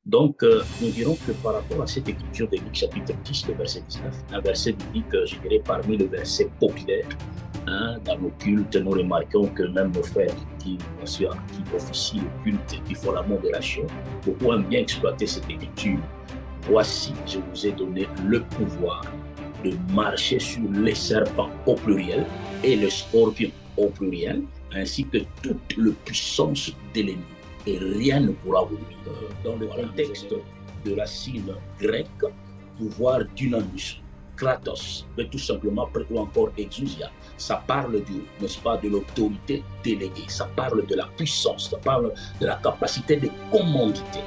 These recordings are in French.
Donc, nous dirons que par rapport à cette écriture de Luc chapitre 10, le verset 19, un verset biblique, je dirais, parmi les versets populaires, hein, dans nos cultes, nous remarquons que même nos frères qui officient le culte et qui font la modération, beaucoup aiment bien exploiter cette écriture. Voici, je vous ai donné le pouvoir de marcher sur les serpents au pluriel et les scorpions au pluriel, ainsi que toute la puissance de l'ennemi. Et rien ne pourra vous nuire. Dans le contexte de la racine grecque, pouvoir dynamis, kratos, mais tout simplement, ou encore exousia, ça parle n'est-ce pas, de l'autorité déléguée, ça parle de la puissance, ça parle de la capacité de commandité.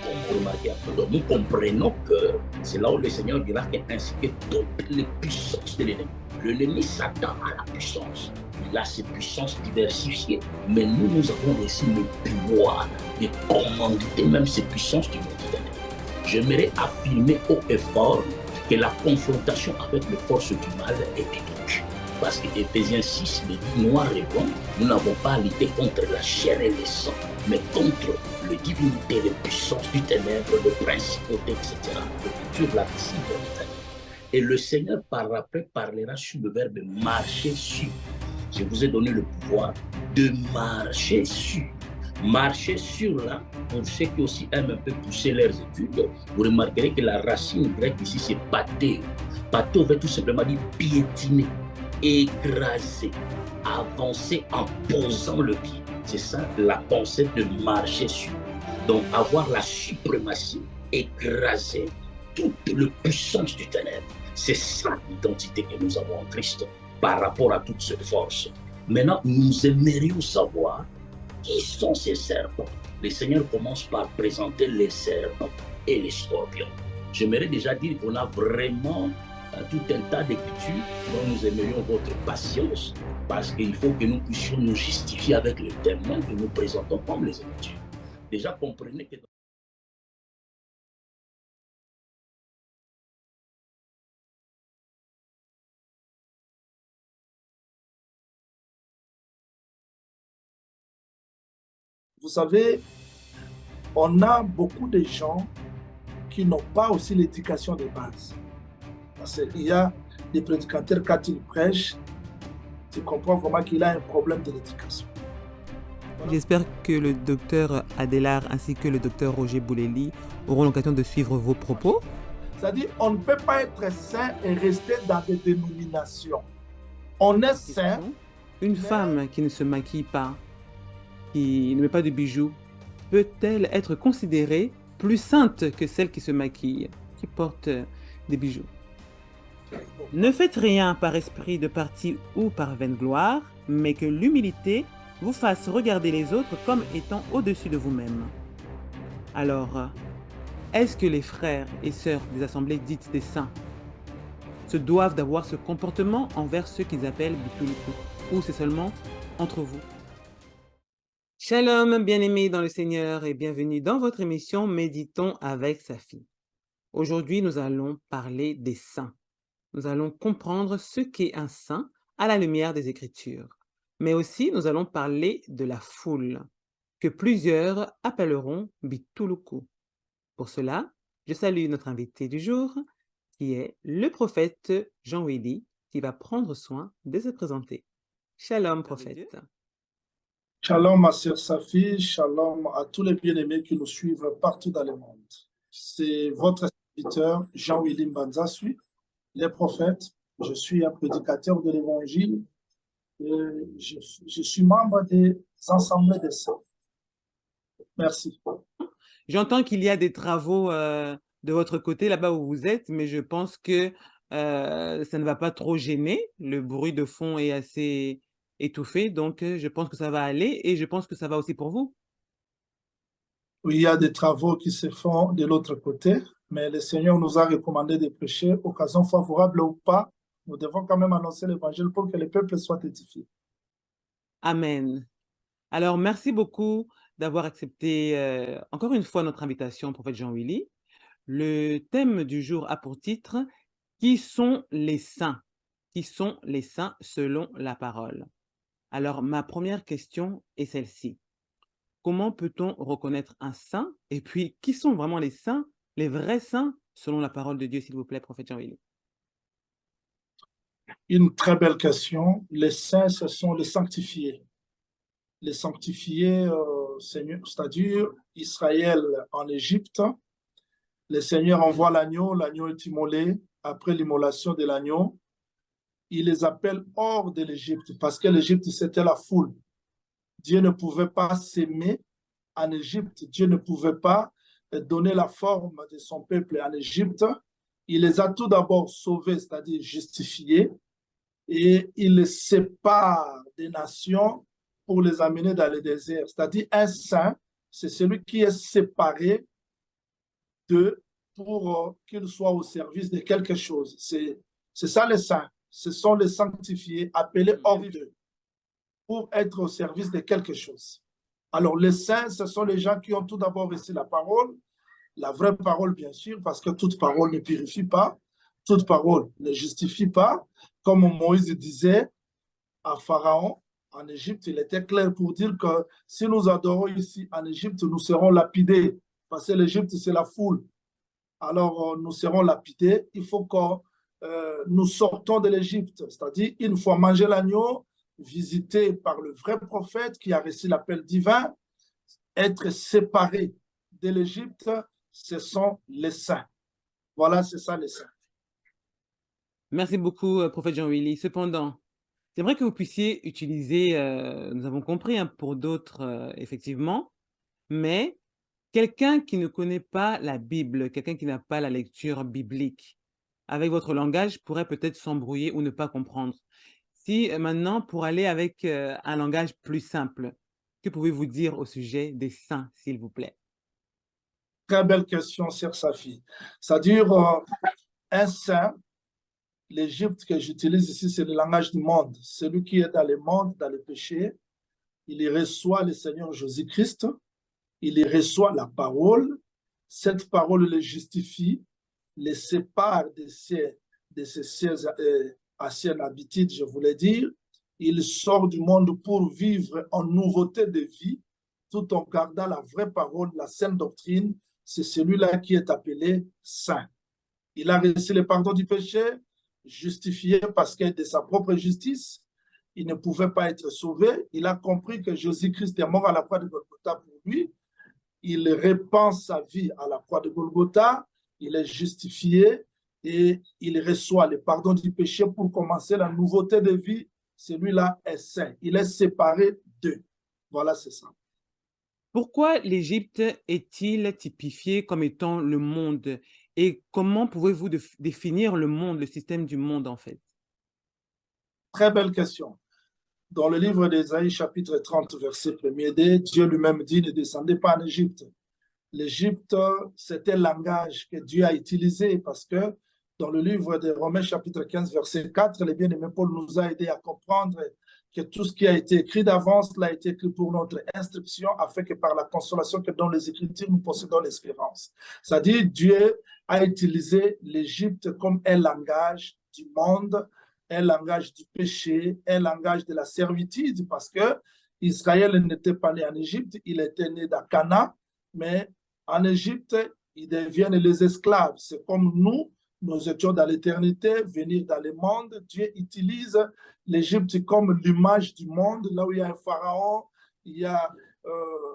Donc nous comprenons que c'est là où le Seigneur dira ainsi que toutes les puissances de l'ennemi. L'ennemi s'attend à la puissance. Il a ses puissances diversifiées, mais nous avons aussi le pouvoir de commanditer même ces puissances du monde. J'aimerais affirmer haut et fort que la confrontation avec les forces du mal est biblique. Parce que Éphésiens 6 le dit noir et blanc, nous n'avons pas à lutter contre la chair et le sang, mais contre les divinités, les puissances du ténèbre, les principautés, etc. L'écriture la cible et le Seigneur par après parlera sur le verbe marcher sur. Je vous ai donné le pouvoir de marcher sur. Marcher sur là, pour ceux qui aussi aiment un peu pousser leurs études, vous remarquerez que la racine grecque ici c'est patéo. Patéo veut tout simplement dire piétiner, écraser, avancer en posant le pied. C'est ça la pensée de marcher sur. Donc avoir la suprématie, écraser toute la puissance du ténèbre. C'est ça l'identité que nous avons en Christ par rapport à toute cette force. Maintenant, nous aimerions savoir qui sont ces serpents. Le Seigneur commence par présenter les serpents et les scorpions. J'aimerais déjà dire qu'on a vraiment tout un tas d'écritures dont nous aimerions votre patience parce qu'il faut que nous puissions nous justifier avec le témoin que nous présentons comme les écritures. Déjà, comprenez que vous savez, on a beaucoup de gens qui n'ont pas aussi l'éducation de base. Parce qu'il y a des prédicateurs, quand ils prêchent, tu comprends vraiment qu'il a un problème de l'éducation. Voilà. J'espère que le docteur Adélard ainsi que le docteur Roger Bouleli auront l'occasion de suivre vos propos. C'est-à-dire, on ne peut pas être saint et rester dans des dénominations. On est saint. Une femme qui ne se maquille pas, qui ne met pas de bijoux, peut-elle être considérée plus sainte que celle qui se maquille, qui porte des bijoux? Ne faites rien par esprit de parti ou par vaine gloire, mais que l'humilité vous fasse regarder les autres comme étant au-dessus de vous-même. Alors, est-ce que les frères et sœurs des assemblées dites des saints se doivent d'avoir ce comportement envers ceux qu'ils appellent Bituluku, ou c'est seulement entre vous? Shalom, bien-aimés dans le Seigneur, et bienvenue dans votre émission Méditons avec Safi. Aujourd'hui, nous allons parler des saints. Nous allons comprendre ce qu'est un saint à la lumière des Écritures. Mais aussi, nous allons parler de la foule, que plusieurs appelleront Bituluku. Pour cela, je salue notre invité du jour, qui est le prophète Jean Willy, qui va prendre soin de se présenter. Shalom, prophète. Shalom, ma sœur Safi, shalom à tous les bien-aimés qui nous suivent partout dans le monde. C'est votre serviteur Jean-Willy Mbanzasui, les prophètes. Je suis un prédicateur de l'Évangile. Je suis membre des assemblées des saints. Merci. J'entends qu'il y a des travaux de votre côté, là-bas où vous êtes, mais je pense que ça ne va pas trop gêner. Le bruit de fond est assez étouffé, donc je pense que ça va aller et je pense que ça va aussi pour vous. Oui, il y a des travaux qui se font de l'autre côté, mais le Seigneur nous a recommandé de prêcher, occasion favorable ou pas. Nous devons quand même annoncer l'évangile pour que le peuple soit édifié. Amen. Alors, merci beaucoup d'avoir accepté encore une fois notre invitation, prophète Jean-Willy. Le thème du jour a pour titre « Qui sont les saints ?» Qui sont les saints selon la parole? Alors, ma première question est celle-ci. comment peut-on reconnaître un saint? Et puis, qui sont vraiment les saints, les vrais saints, selon la parole de Dieu, s'il vous plaît, prophète Jean-Willy? Une très belle question. Les saints, ce sont les sanctifiés. Les sanctifiés, c'est-à-dire Israël en Égypte. Le Seigneur envoie l'agneau, l'agneau est immolé. Après l'immolation de l'agneau, il les appelle hors de l'Égypte parce que l'Égypte, c'était la foule. Dieu ne pouvait pas s'aimer en Égypte. Dieu ne pouvait pas donner la forme de son peuple en Égypte. Il les a tout d'abord sauvés, c'est-à-dire justifiés, et il les sépare des nations pour les amener dans le désert. C'est-à-dire un saint, c'est celui qui est séparé d'eux pour qu'il soit au service de quelque chose. C'est ça les saints. Ce sont les sanctifiés appelés hors d'eux pour être au service de quelque chose. Alors les saints, ce sont les gens qui ont tout d'abord reçu la vraie parole bien sûr, parce que toute parole ne purifie pas, toute parole ne justifie pas. Comme Moïse disait à Pharaon, en Égypte, il était clair pour dire que si nous adorons ici en Égypte, nous serons lapidés, parce que l'Égypte, c'est la foule. Alors, nous serons lapidés. Il faut que nous sortons de l'Égypte, c'est-à-dire une fois mangé l'agneau, visité par le vrai prophète qui a reçu l'appel divin, être séparé de l'Égypte, ce sont les saints. Voilà, c'est ça les saints. Merci beaucoup, prophète Jean-Willy. Cependant, c'est vrai que vous puissiez utiliser, nous avons compris, hein, pour d'autres, effectivement, mais quelqu'un qui ne connaît pas la Bible, quelqu'un qui n'a pas la lecture biblique, avec votre langage, pourrait peut-être s'embrouiller ou ne pas comprendre. Si maintenant, pour aller avec un langage plus simple, que pouvez-vous dire au sujet des saints, s'il vous plaît? Très belle question, Sir Safi. C'est-à-dire, un saint, l'Égypte que j'utilise ici, c'est le langage du monde. Celui qui est dans le monde, dans le péché, il y reçoit le Seigneur Jésus-Christ, il y reçoit la parole. Cette parole le justifie, le sépare de ses anciennes habitudes, je voulais dire. Il sort du monde pour vivre en nouveauté de vie, tout en gardant la vraie parole, la saine doctrine. C'est celui-là qui est appelé saint. Il a reçu le pardon du péché, justifié parce que de sa propre justice, il ne pouvait pas être sauvé. Il a compris que Jésus-Christ est mort à la croix de Golgotha pour lui. Il répand sa vie à la croix de Golgotha. Il est justifié et il reçoit le pardon du péché pour commencer la nouveauté de vie. Celui-là est saint. Il est séparé d'eux. Voilà, c'est ça. Pourquoi l'Égypte est-il typifié comme étant le monde? Et comment pouvez-vous définir le monde, le système du monde, en fait? Très belle question. Dans le livre d'Ésaïe, chapitre 30, verset 1er, Dieu lui-même dit, ne descendez pas en Égypte. L'Égypte, c'était le langage que Dieu a utilisé parce que dans le livre de Romains, chapitre 15, verset 4, le bien-aimé Paul nous a aidé à comprendre que tout ce qui a été écrit d'avance l'a été écrit pour notre instruction, afin que par la consolation que donnent les Écritures, nous possédons l'espérance. C'est-à-dire, Dieu a utilisé l'Égypte comme un langage du monde, un langage du péché, un langage de la servitude, parce que Israël n'était pas né en Égypte, il était né dans Canaan, mais en Égypte, ils deviennent les esclaves. C'est comme nous étions dans l'éternité, venir dans le monde. Dieu utilise l'Égypte comme l'image du monde, là où il y a un pharaon, il y a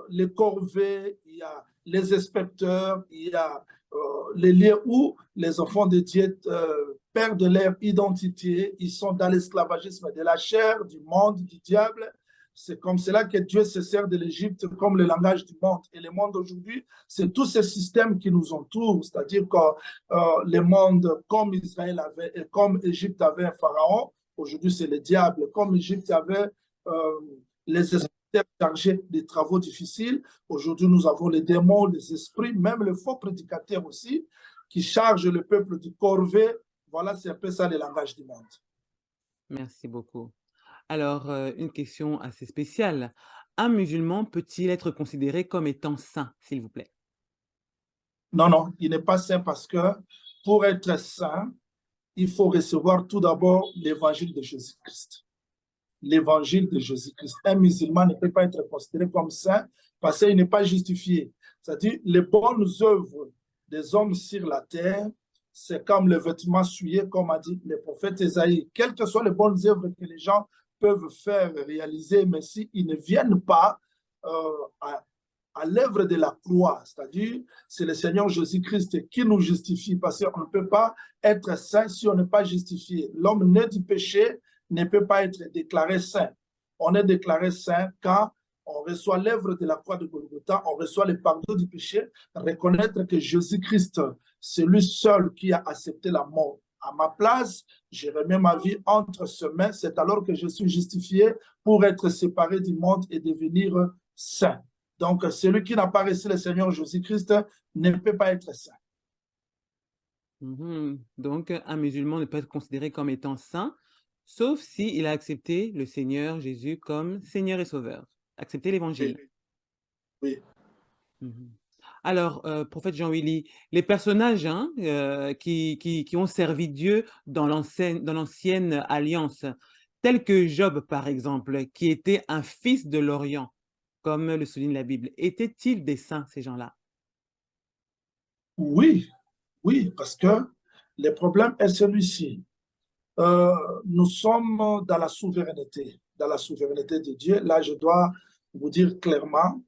les corvées, il y a les inspecteurs, il y a les lieux où les enfants de Dieu perdent leur identité, ils sont dans l'esclavagisme de la chair, du monde, du diable. C'est comme cela que Dieu se sert de l'Égypte comme le langage du monde. Et le monde aujourd'hui, c'est tous ces systèmes qui nous entourent, c'est-à-dire que le monde, comme Israël avait, et comme Égypte avait un pharaon, aujourd'hui c'est le diable. Comme Égypte avait les esprits chargés des travaux difficiles, aujourd'hui nous avons les démons, les esprits, même les faux prédicateurs aussi, qui chargent le peuple du corvée. Voilà, c'est un peu ça le langage du monde. Merci beaucoup. Alors, une question assez spéciale. Un musulman peut-il être considéré comme étant saint, s'il vous plaît? Non, non, il n'est pas saint parce que pour être saint, il faut recevoir tout d'abord l'évangile de Jésus-Christ. L'évangile de Jésus-Christ. Un musulman ne peut pas être considéré comme saint parce qu'il n'est pas justifié. C'est-à-dire, les bonnes œuvres des hommes sur la terre, c'est comme le vêtement souillé, comme a dit le prophète Ésaïe. Quelles que soient les bonnes œuvres que les gens peuvent faire réaliser, mais s'ils ne viennent pas à l'œuvre de la croix, c'est-à-dire c'est le Seigneur Jésus-Christ qui nous justifie, parce qu'on ne peut pas être saint si on n'est pas justifié. L'homme né du péché ne peut pas être déclaré saint. On est déclaré saint quand on reçoit l'œuvre de la croix de Golgotha, on reçoit le pardon du péché, reconnaître que Jésus-Christ, c'est lui seul qui a accepté la mort. À ma place, je remets ma vie entre ses mains, c'est alors que je suis justifié pour être séparé du monde et devenir saint. Donc, celui qui n'a pas reçu le Seigneur Jésus-Christ ne peut pas être saint. Donc, un musulman ne peut être considéré comme étant saint, sauf s'il a accepté le Seigneur Jésus comme Seigneur et Sauveur, accepté l'Évangile. Oui. Alors, prophète Jean-Willy, les personnages qui ont servi Dieu dans l'ancienne alliance, tels que Job, par exemple, qui était un fils de l'Orient, comme le souligne la Bible, étaient-ils des saints, ces gens-là? Oui, oui, parce que le problème est celui-ci. Nous sommes dans la souveraineté de Dieu. Là, je dois vous dire clairement,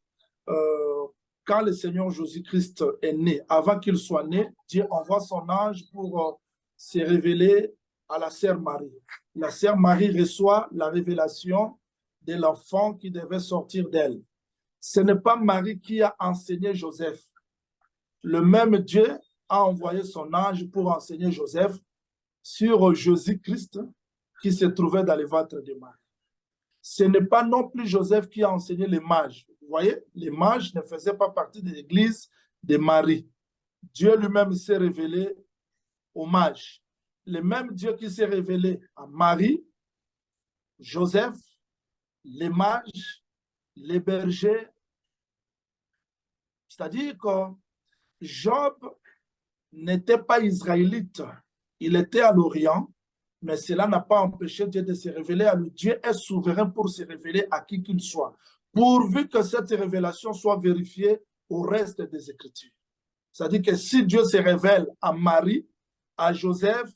quand le Seigneur Jésus-Christ est né, avant qu'il soit né, Dieu envoie son ange pour se révéler à la sœur Marie. La sœur Marie reçoit la révélation de l'enfant qui devait sortir d'elle. Ce n'est pas Marie qui a enseigné Joseph. Le même Dieu a envoyé son ange pour enseigner Joseph sur Jésus-Christ qui se trouvait dans le ventre de Marie. Ce n'est pas non plus Joseph qui a enseigné les mages. Vous voyez, les mages ne faisaient pas partie de l'église de Marie. Dieu lui-même s'est révélé aux mages. Le même Dieu qui s'est révélé à Marie, Joseph, les mages, les bergers. C'est-à-dire que Job n'était pas israélite. Il était à l'Orient, mais cela n'a pas empêché Dieu de se révéler à lui. Dieu est souverain pour se révéler à qui qu'il soit, pourvu que cette révélation soit vérifiée au reste des Écritures. C'est-à-dire que si Dieu se révèle à Marie, à Joseph,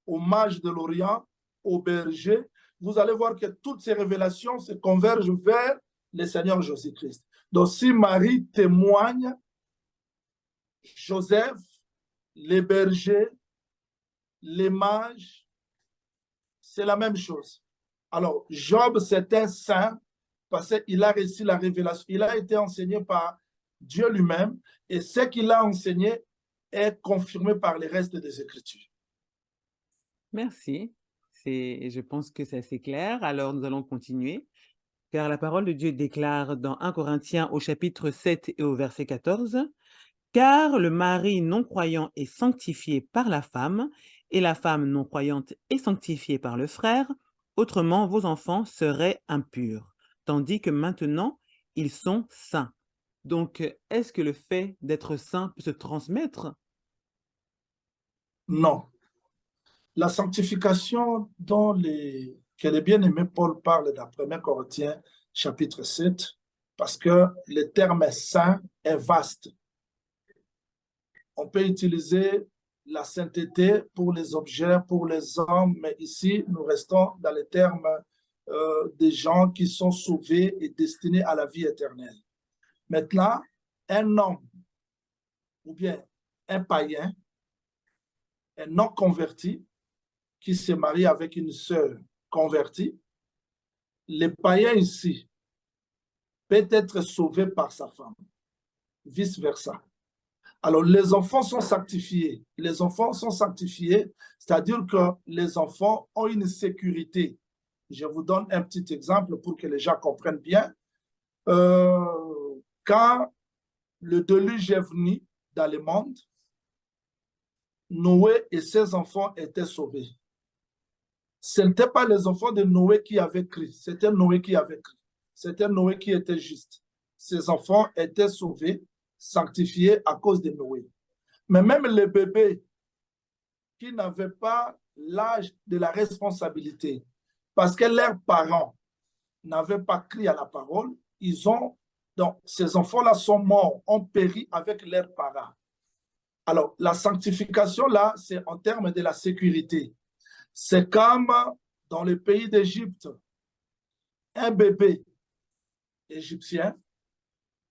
aux mages de l'Orient, aux bergers, vous allez voir que toutes ces révélations se convergent vers le Seigneur Jésus-Christ. Donc si Marie témoigne, Joseph, les bergers, les mages, c'est la même chose. Alors, Job, c'est un saint parce qu'il a reçu la révélation. Il a été enseigné par Dieu lui-même et ce qu'il a enseigné est confirmé par les restes des Écritures. Merci. Je pense que c'est assez clair. Alors, nous allons continuer. Car la parole de Dieu déclare dans 1 Corinthiens au chapitre 7 et au verset 14, « Car le mari non-croyant est sanctifié par la femme, et la femme non-croyante est sanctifiée par le frère, autrement vos enfants seraient impurs, tandis que maintenant ils sont saints. » Donc, est-ce que le fait d'être saint peut se transmettre? Non. La sanctification que le bien-aimé Paul parle dans 1 Corinthiens chapitre 7, parce que le terme saint est vaste. On peut utiliser la sainteté pour les objets, pour les hommes, mais ici, nous restons dans les termes des gens qui sont sauvés et destinés à la vie éternelle. Maintenant, un homme ou bien un païen, un non converti, qui se marie avec une sœur convertie, le païen ici peut être sauvé par sa femme, vice-versa. Alors, les enfants sont sanctifiés. Les enfants sont sanctifiés, c'est-à-dire que les enfants ont une sécurité. Je vous donne un petit exemple pour que les gens comprennent bien. Quand le déluge est venu dans le monde, Noé et ses enfants étaient sauvés. Ce n'étaient pas les enfants de Noé qui avaient cru, c'était Noé qui avait cru. C'était Noé qui était juste. Ses enfants étaient sauvés, sanctifiés à cause de Noé. Mais même les bébés qui n'avaient pas l'âge de la responsabilité, parce que leurs parents n'avaient pas cru à la parole, ils ont Donc, ces enfants-là sont morts, ont péri avec leurs parents. Alors, la sanctification, là, c'est en termes de la sécurité. C'est comme dans le pays d'Égypte, un bébé égyptien,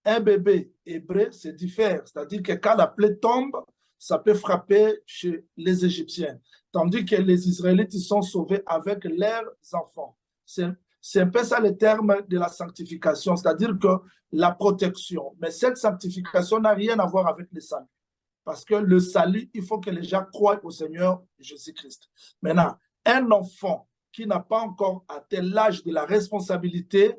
un bébé hébreu, c'est différent. C'est-à-dire que quand la plaie tombe, ça peut frapper chez les Égyptiens. Tandis que les Israélites ils sont sauvés avec leurs enfants. C'est un peu ça le terme de la sanctification, c'est-à-dire que la protection. Mais cette sanctification n'a rien à voir avec le salut. Parce que le salut, il faut que les gens croient au Seigneur Jésus-Christ. Maintenant, un enfant qui n'a pas encore atteint l'âge de la responsabilité,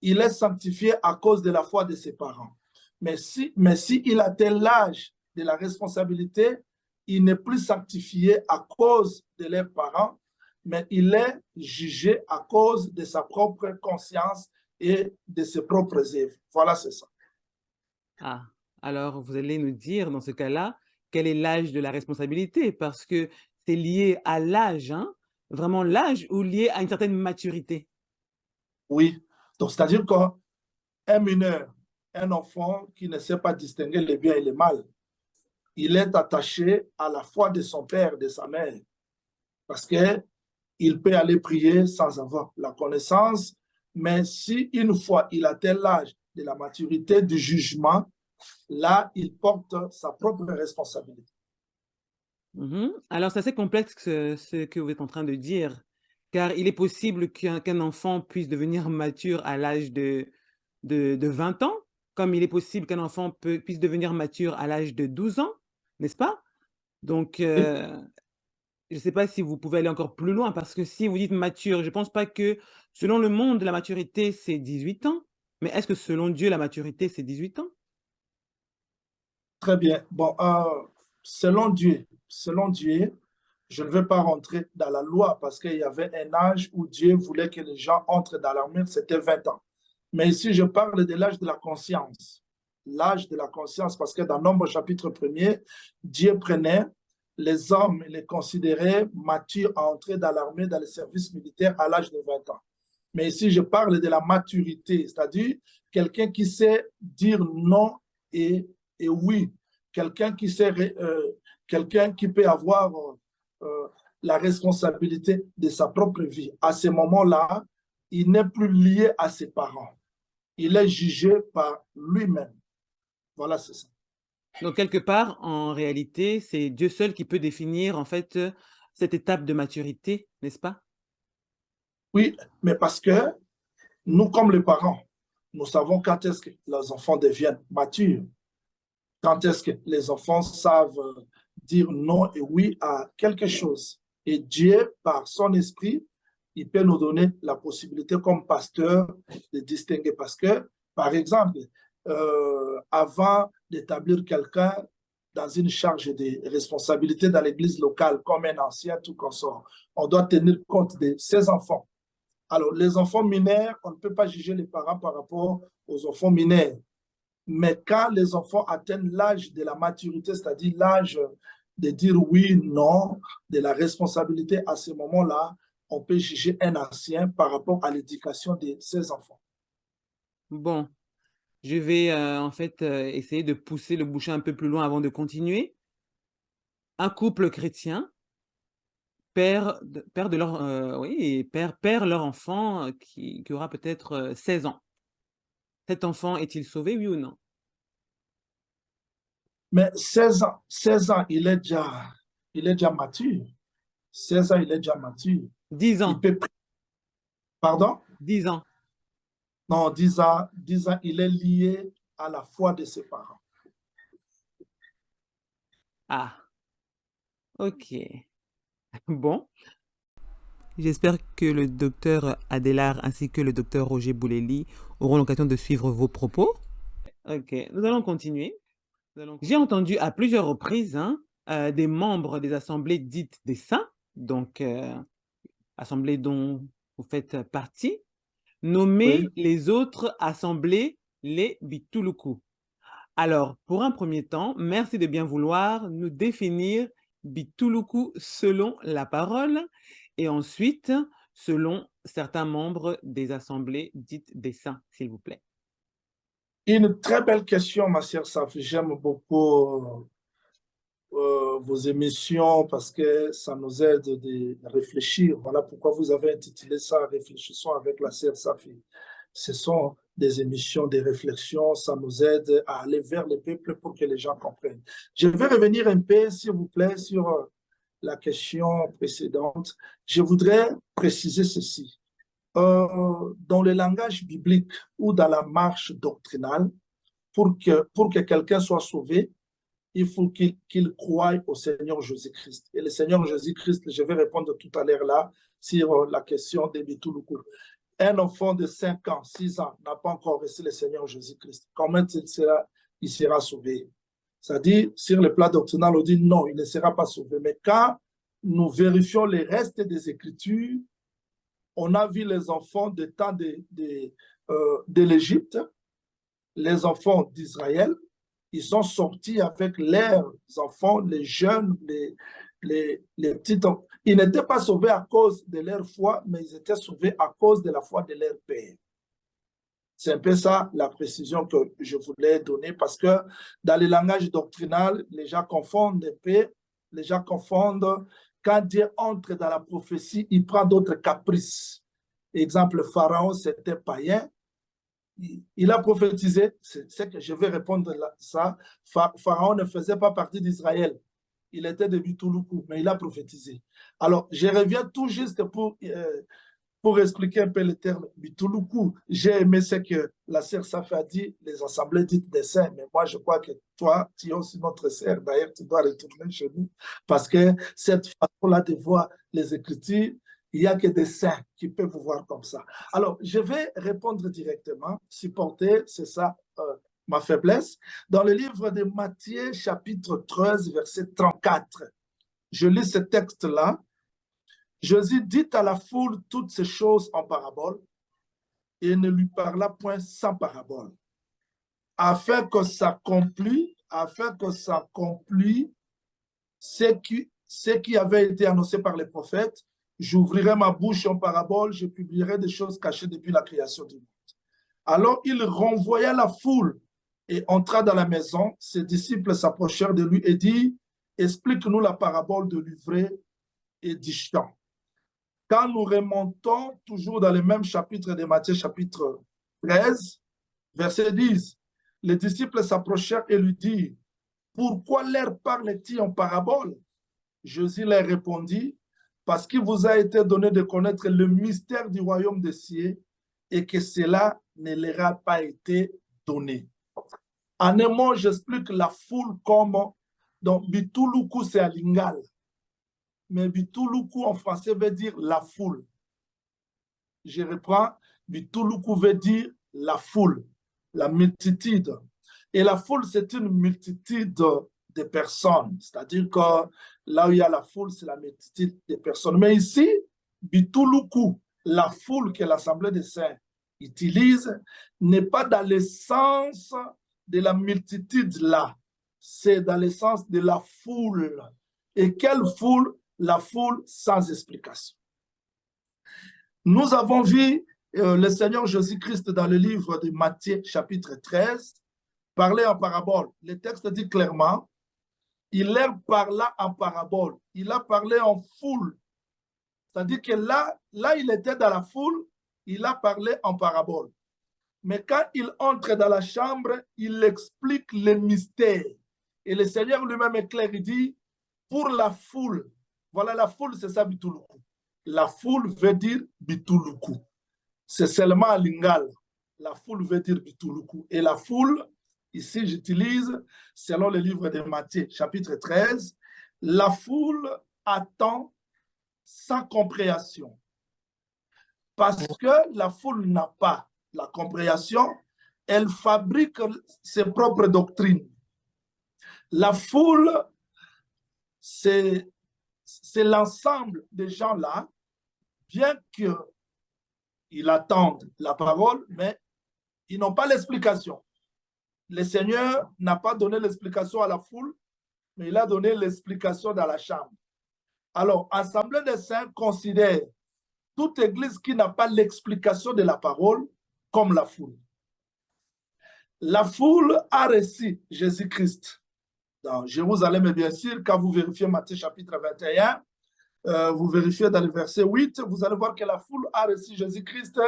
il est sanctifié à cause de la foi de ses parents. Mais si il atteint l'âge de la responsabilité, il n'est plus sanctifié à cause de leurs parents, mais il est jugé à cause de sa propre conscience et de ses propres œuvres. Voilà, c'est ça. Ah, alors vous allez nous dire dans ce cas-là, quel est l'âge de la responsabilité? Parce que c'est lié à l'âge, hein? Vraiment l'âge ou lié à une certaine maturité? Oui. Donc, c'est-à-dire qu'un mineur, un enfant qui ne sait pas distinguer le bien et le mal, il est attaché à la foi de son père, de sa mère, parce qu'il peut aller prier sans avoir la connaissance, mais si une fois il atteint l'âge de la maturité du jugement, là, il porte sa propre responsabilité. Alors, c'est assez complexe ce que vous êtes en train de dire, car il est possible qu'un enfant puisse devenir mature à l'âge de 20 ans, comme il est possible qu'un enfant puisse devenir mature à l'âge de 12 ans, n'est-ce pas? Donc, je ne sais pas si vous pouvez aller encore plus loin, parce que si vous dites mature, je ne pense pas que selon le monde, la maturité, c'est 18 ans. Mais est-ce que selon Dieu, la maturité, c'est 18 ans? Très bien. Bon, selon Dieu, je ne vais pas rentrer dans la loi parce qu'il y avait un âge où Dieu voulait que les gens entrent dans l'armure, c'était 20 ans. Mais ici, je parle de l'âge de la conscience. L'âge de la conscience, parce que dans Nombre chapitre 1er, Dieu prenait les hommes et les considérait matures à entrer dans l'armée, dans le service militaire à l'âge de 20 ans. Mais ici, je parle de la maturité, c'est-à-dire quelqu'un qui sait dire non et oui, quelqu'un quelqu'un qui peut avoir la responsabilité de sa propre vie. À ce moment-là, il n'est plus lié à ses parents. Il est jugé par lui-même. Voilà, c'est ça. Donc, quelque part, en réalité, c'est Dieu seul qui peut définir, en fait, cette étape de maturité, n'est-ce pas? Oui, mais parce que nous, comme les parents, nous savons quand est-ce que les enfants deviennent matures, quand est-ce que les enfants savent dire non et oui à quelque chose. Et Dieu, par son esprit, il peut nous donner la possibilité comme pasteur de distinguer. Parce que, par exemple, avant d'établir quelqu'un dans une charge de responsabilité dans l'église locale, comme un ancien, tout consort, on doit tenir compte de ses enfants. Alors, les enfants mineurs, on ne peut pas juger les parents par rapport aux enfants mineurs. Mais quand les enfants atteignent l'âge de la maturité, c'est-à-dire l'âge de dire oui, non, de la responsabilité, à ce moment-là, on peut juger un ancien par rapport à l'éducation de ses enfants. Bon, je vais en fait essayer de pousser le bouchon un peu plus loin avant de continuer. Un couple chrétien perd leur, oui, perd leur enfant qui aura peut-être 16 ans. Cet enfant est-il sauvé, oui ou non? Mais 16 ans, il est déjà mature. 16 ans, il est déjà mature. 10 Il ans, peut, pardon? 10 ans. Non, 10 ans, il est lié à la foi de ses parents. Ah, ok. Bon. J'espère que le docteur Adélard ainsi que le docteur Roger Bouleli auront l'occasion de suivre vos propos. Ok, nous allons continuer. J'ai entendu à plusieurs reprises des membres des assemblées dites des saints, donc assemblées dont vous faites partie, nommer Oui. les autres assemblées les Bituluku. Alors, pour un premier temps, merci de bien vouloir nous définir Bituluku selon la parole et ensuite selon certains membres des assemblées dites des saints, s'il vous plaît. Une très belle question, ma chère Safi. J'aime beaucoup vos émissions parce que ça nous aide de réfléchir. Voilà pourquoi vous avez intitulé ça Réfléchissons avec la sœur Safi. Ce sont des émissions, des réflexions, ça nous aide à aller vers le peuple pour que les gens comprennent. Je vais revenir un peu, s'il vous plaît, sur la question précédente. Je voudrais préciser ceci. Dans le langage biblique ou dans la marche doctrinale, pour que quelqu'un soit sauvé, il faut qu'il croie au Seigneur Jésus-Christ. Et le Seigneur Jésus-Christ, je vais répondre tout à l'heure là sur la question de Bituluku. Un enfant de 5 ans, 6 ans n'a pas encore reçu le Seigneur Jésus-Christ. Comment il sera sauvé? C'est-à-dire, sur le plan doctrinal, on dit non, il ne sera pas sauvé. Mais quand nous vérifions les restes des Écritures, on a vu les enfants du temps de l'Égypte, les enfants d'Israël, ils sont sortis avec leurs enfants, les jeunes, les petits enfants. Ils n'étaient pas sauvés à cause de leur foi, mais ils étaient sauvés à cause de la foi de leur père. C'est un peu ça la précision que je voulais donner parce que dans le langage doctrinal, les gens confondent un peu, les gens confondent. Quand Dieu entre dans la prophétie, il prend d'autres caprices. Exemple, Pharaon, c'était païen. Il a prophétisé, c'est que je vais répondre à ça. Pharaon ne faisait pas partie d'Israël. Il était de Bituluku, mais il a prophétisé. Alors, je reviens tout juste pour expliquer un peu le terme Bituluku. J'ai aimé ce que la sœur Safi a dit, les assemblées dites des saints, mais moi, je crois que toi, tu es aussi notre sœur. D'ailleurs, tu dois retourner chez nous parce que cette façon-là de voir les Écritures, il n'y a que des saints qui peuvent vous voir comme ça. Alors, je vais répondre directement, supporter, c'est ça ma faiblesse. Dans le livre de Matthieu, chapitre 13, verset 34, je lis ce texte-là. Jésus dit à la foule toutes ces choses en parabole et ne lui parla point sans parabole, afin que s'accomplisse ce qui avait été annoncé par les prophètes. J'ouvrirai ma bouche en parabole, je publierai des choses cachées depuis la création du monde. Alors il renvoya la foule et entra dans la maison. Ses disciples s'approchèrent de lui et dit, explique-nous la parabole de l'ivraie et du champ. Quand nous remontons toujours dans le même chapitre de Matthieu, chapitre 13, verset 10, les disciples s'approchèrent et lui dirent, pourquoi leur parle-t-il en parabole? Jésus leur répondit, parce qu'il vous a été donné de connaître le mystère du royaume des cieux et que cela ne leur a pas été donné. En un mot, j'explique la foule comme, donc Bituluku c'est à Lingala, mais Bituluku en français veut dire la foule. Je reprends, Bituluku veut dire la foule, la multitude. Et la foule, c'est une multitude de personnes, c'est-à-dire que là où il y a la foule, c'est la multitude de personnes. Mais ici, Bituluku, la foule que l'Assemblée des saints utilise, n'est pas dans le sens de la multitude là, c'est dans le sens de la foule. Et quelle foule? La foule sans explication. Nous avons vu le Seigneur Jésus-Christ dans le livre de Matthieu, chapitre 13, parler en parabole. Le texte dit clairement, il leur parla en parabole. Il a parlé en foule. C'est-à-dire que là, il était dans la foule, il a parlé en parabole. Mais quand il entre dans la chambre, il explique le mystère. Et le Seigneur lui-même est clair, il dit, pour la foule, voilà la foule, c'est ça Bituluku. La foule veut dire Bituluku. C'est seulement à Lingala. La foule veut dire Bituluku. Et la foule, ici j'utilise, selon le livre de Matthieu, chapitre 13, la foule attend sans compréhension. Parce que la foule n'a pas la compréhension, elle fabrique ses propres doctrines. La foule, c'est l'ensemble des gens-là, bien qu'ils attendent la parole, mais ils n'ont pas l'explication. Le Seigneur n'a pas donné l'explication à la foule, mais il a donné l'explication dans la chambre. Alors, Assemblée des saints considère toute église qui n'a pas l'explication de la parole comme la foule. La foule a reçu Jésus-Christ dans Jérusalem, et bien sûr, quand vous vérifiez Matthieu chapitre 21, vous vérifiez dans le verset 8, vous allez voir que la foule a reçu Jésus-Christ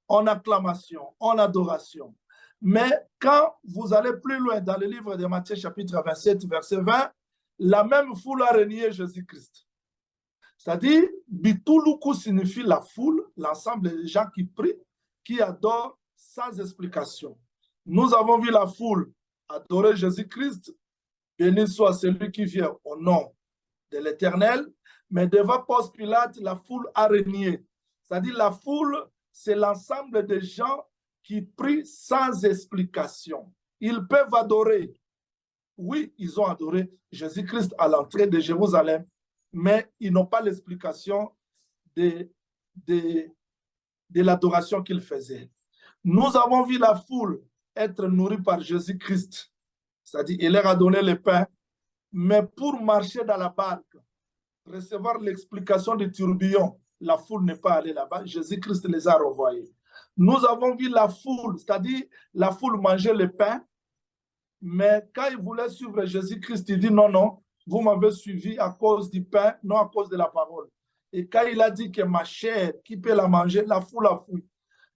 en acclamation, en adoration. Mais quand vous allez plus loin dans le livre de Matthieu chapitre 27, verset 20, la même foule a renié Jésus-Christ. C'est-à-dire, Bituluku signifie la foule, l'ensemble des gens qui prient, qui adorent sans explication. Nous avons vu la foule adorer Jésus-Christ, béni soit celui qui vient au nom de l'Éternel, mais devant Ponce Pilate, la foule a renié. C'est-à-dire, la foule, c'est l'ensemble des gens qui prient sans explication. Ils peuvent adorer. Oui, ils ont adoré Jésus-Christ à l'entrée de Jérusalem, mais ils n'ont pas l'explication de l'adoration qu'ils faisaient. Nous avons vu la foule être nourrie par Jésus-Christ, c'est-à-dire il leur a donné le pain, mais pour marcher dans la barque, recevoir l'explication du tourbillon, la foule n'est pas allée là-bas, Jésus-Christ les a renvoyés. Nous avons vu la foule, c'est-à-dire la foule manger le pain, mais quand ils voulaient suivre Jésus-Christ, il dit non, non, vous m'avez suivi à cause du pain, non à cause de la parole. Et quand il a dit que ma chair, qui peut la manger, la foule a fui.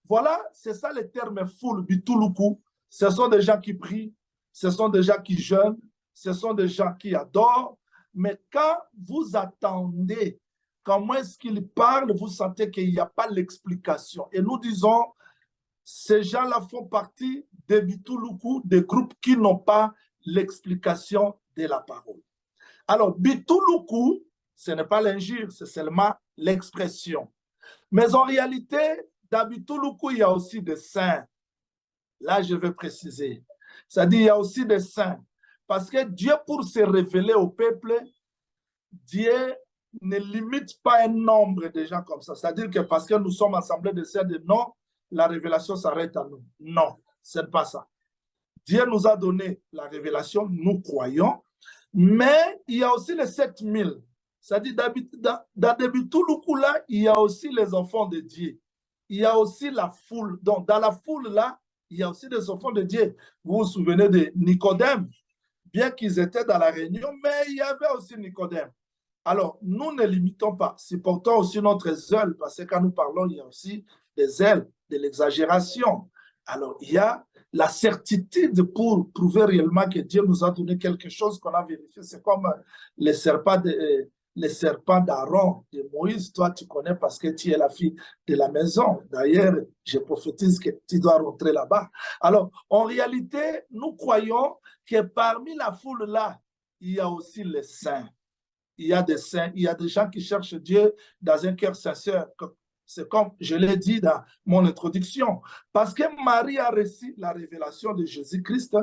Voilà, c'est ça le terme foule, bituluku. Ce sont des gens qui prient, ce sont des gens qui jeûnent, ce sont des gens qui adorent. Mais quand vous attendez, comment est-ce qu'ils parlent, vous sentez qu'il n'y a pas l'explication. Et nous disons, ces gens-là font partie des bituluku, des groupes qui n'ont pas l'explication de la parole. Alors, bituluku, ce n'est pas l'injure, c'est seulement l'expression. Mais en réalité, dans bituluku, il y a aussi des saints. Là, je vais préciser. C'est-à-dire, il y a aussi des saints. Parce que Dieu, pour se révéler au peuple, Dieu ne limite pas un nombre de gens comme ça. C'est-à-dire que parce que nous sommes assemblés de saints, non, la révélation s'arrête à nous. Non, ce n'est pas ça. Dieu nous a donné la révélation, nous croyons, mais il y a aussi les 7000. C'est-à-dire, dans Bituluku, là, il y a aussi les enfants de Dieu. Il y a aussi la foule. Donc, dans la foule, là, il y a aussi des enfants de Dieu. Vous vous souvenez de Nicodème, bien qu'ils étaient dans la réunion, mais il y avait aussi Nicodème. Alors, nous ne limitons pas, supportons aussi notre zèle, parce que quand nous parlons, il y a aussi des zèles, de l'exagération. Alors, il y a la certitude pour prouver réellement que Dieu nous a donné quelque chose qu'on a vérifié. C'est comme les serpents d'Aaron, de Moïse. Toi, tu connais parce que tu es la fille de la maison. D'ailleurs, je prophétise que tu dois rentrer là-bas. Alors, en réalité, nous croyons que parmi la foule là, il y a aussi les saints. Il y a des saints, il y a des gens qui cherchent Dieu dans un cœur sincère. C'est comme je l'ai dit dans mon introduction. Parce que Marie a reçu la révélation de Jésus-Christ,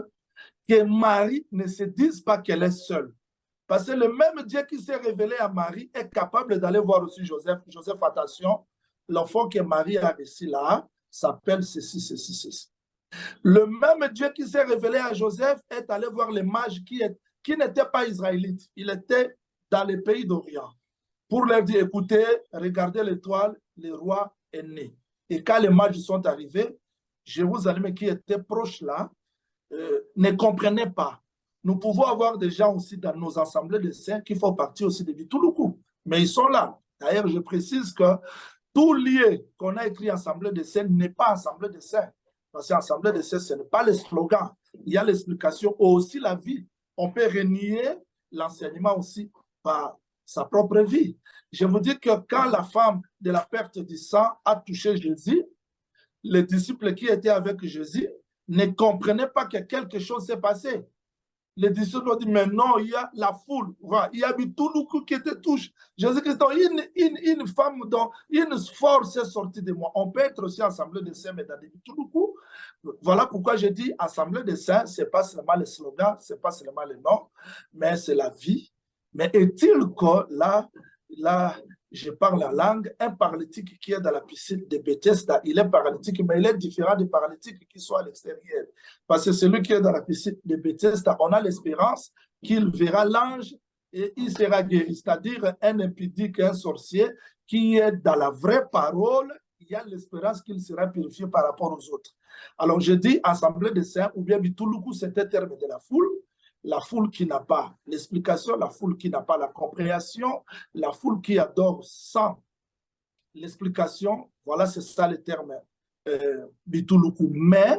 que Marie ne se dise pas qu'elle est seule. Parce que le même Dieu qui s'est révélé à Marie est capable d'aller voir aussi Joseph. Joseph, attention, l'enfant que Marie a reçu là s'appelle ceci, ceci, ceci. Le même Dieu qui s'est révélé à Joseph est allé voir les mages qui n'étaient pas israélites. Il était dans les pays d'Orient. Pour leur dire, écoutez, regardez l'étoile, le roi est né. Et quand les mages sont arrivés, Jérusalem qui était proche là, ne comprenait pas. Nous pouvons avoir des gens aussi dans nos assemblées de saints qui font partie aussi de Bituluku, mais ils sont là. D'ailleurs, je précise que tout lieu qu'on a écrit assemblée de saints n'est pas assemblée de saints. Parce qu'assemblée de saints, ce n'est pas le slogan. Il y a l'explication, aussi la vie. On peut renier l'enseignement aussi par sa propre vie. Je vous dis que quand la femme de la perte du sang a touché Jésus, les disciples qui étaient avec Jésus ne comprenaient pas que quelque chose s'est passé. Les disciples ont dit, mais non, il y a la foule, il y a Bituluku qui te touche. Jésus-Christ, une femme, une force est sortie de moi. On peut être aussi assemblée de saints, mais dans des Bituluku. Voilà pourquoi je dis assemblée de saints, ce n'est pas seulement le slogan, ce n'est pas seulement le nom, mais c'est la vie. Mais est-il que là, je parle la langue, un paralytique qui est dans la piscine de Bethesda, il est paralytique, mais il est différent des paralytiques qui sont à l'extérieur. Parce que celui qui est dans la piscine de Bethesda, on a l'espérance qu'il verra l'ange et il sera guéri. C'est-à-dire un impudique, un sorcier qui est dans la vraie parole, il y a l'espérance qu'il sera purifié par rapport aux autres. Alors, je dis assemblée des saints, ou bien Bituluku, c'est un terme de la foule qui n'a pas l'explication, la foule qui n'a pas la compréhension, la foule qui adore sans l'explication. Voilà, c'est ça le terme Bituluku. Mais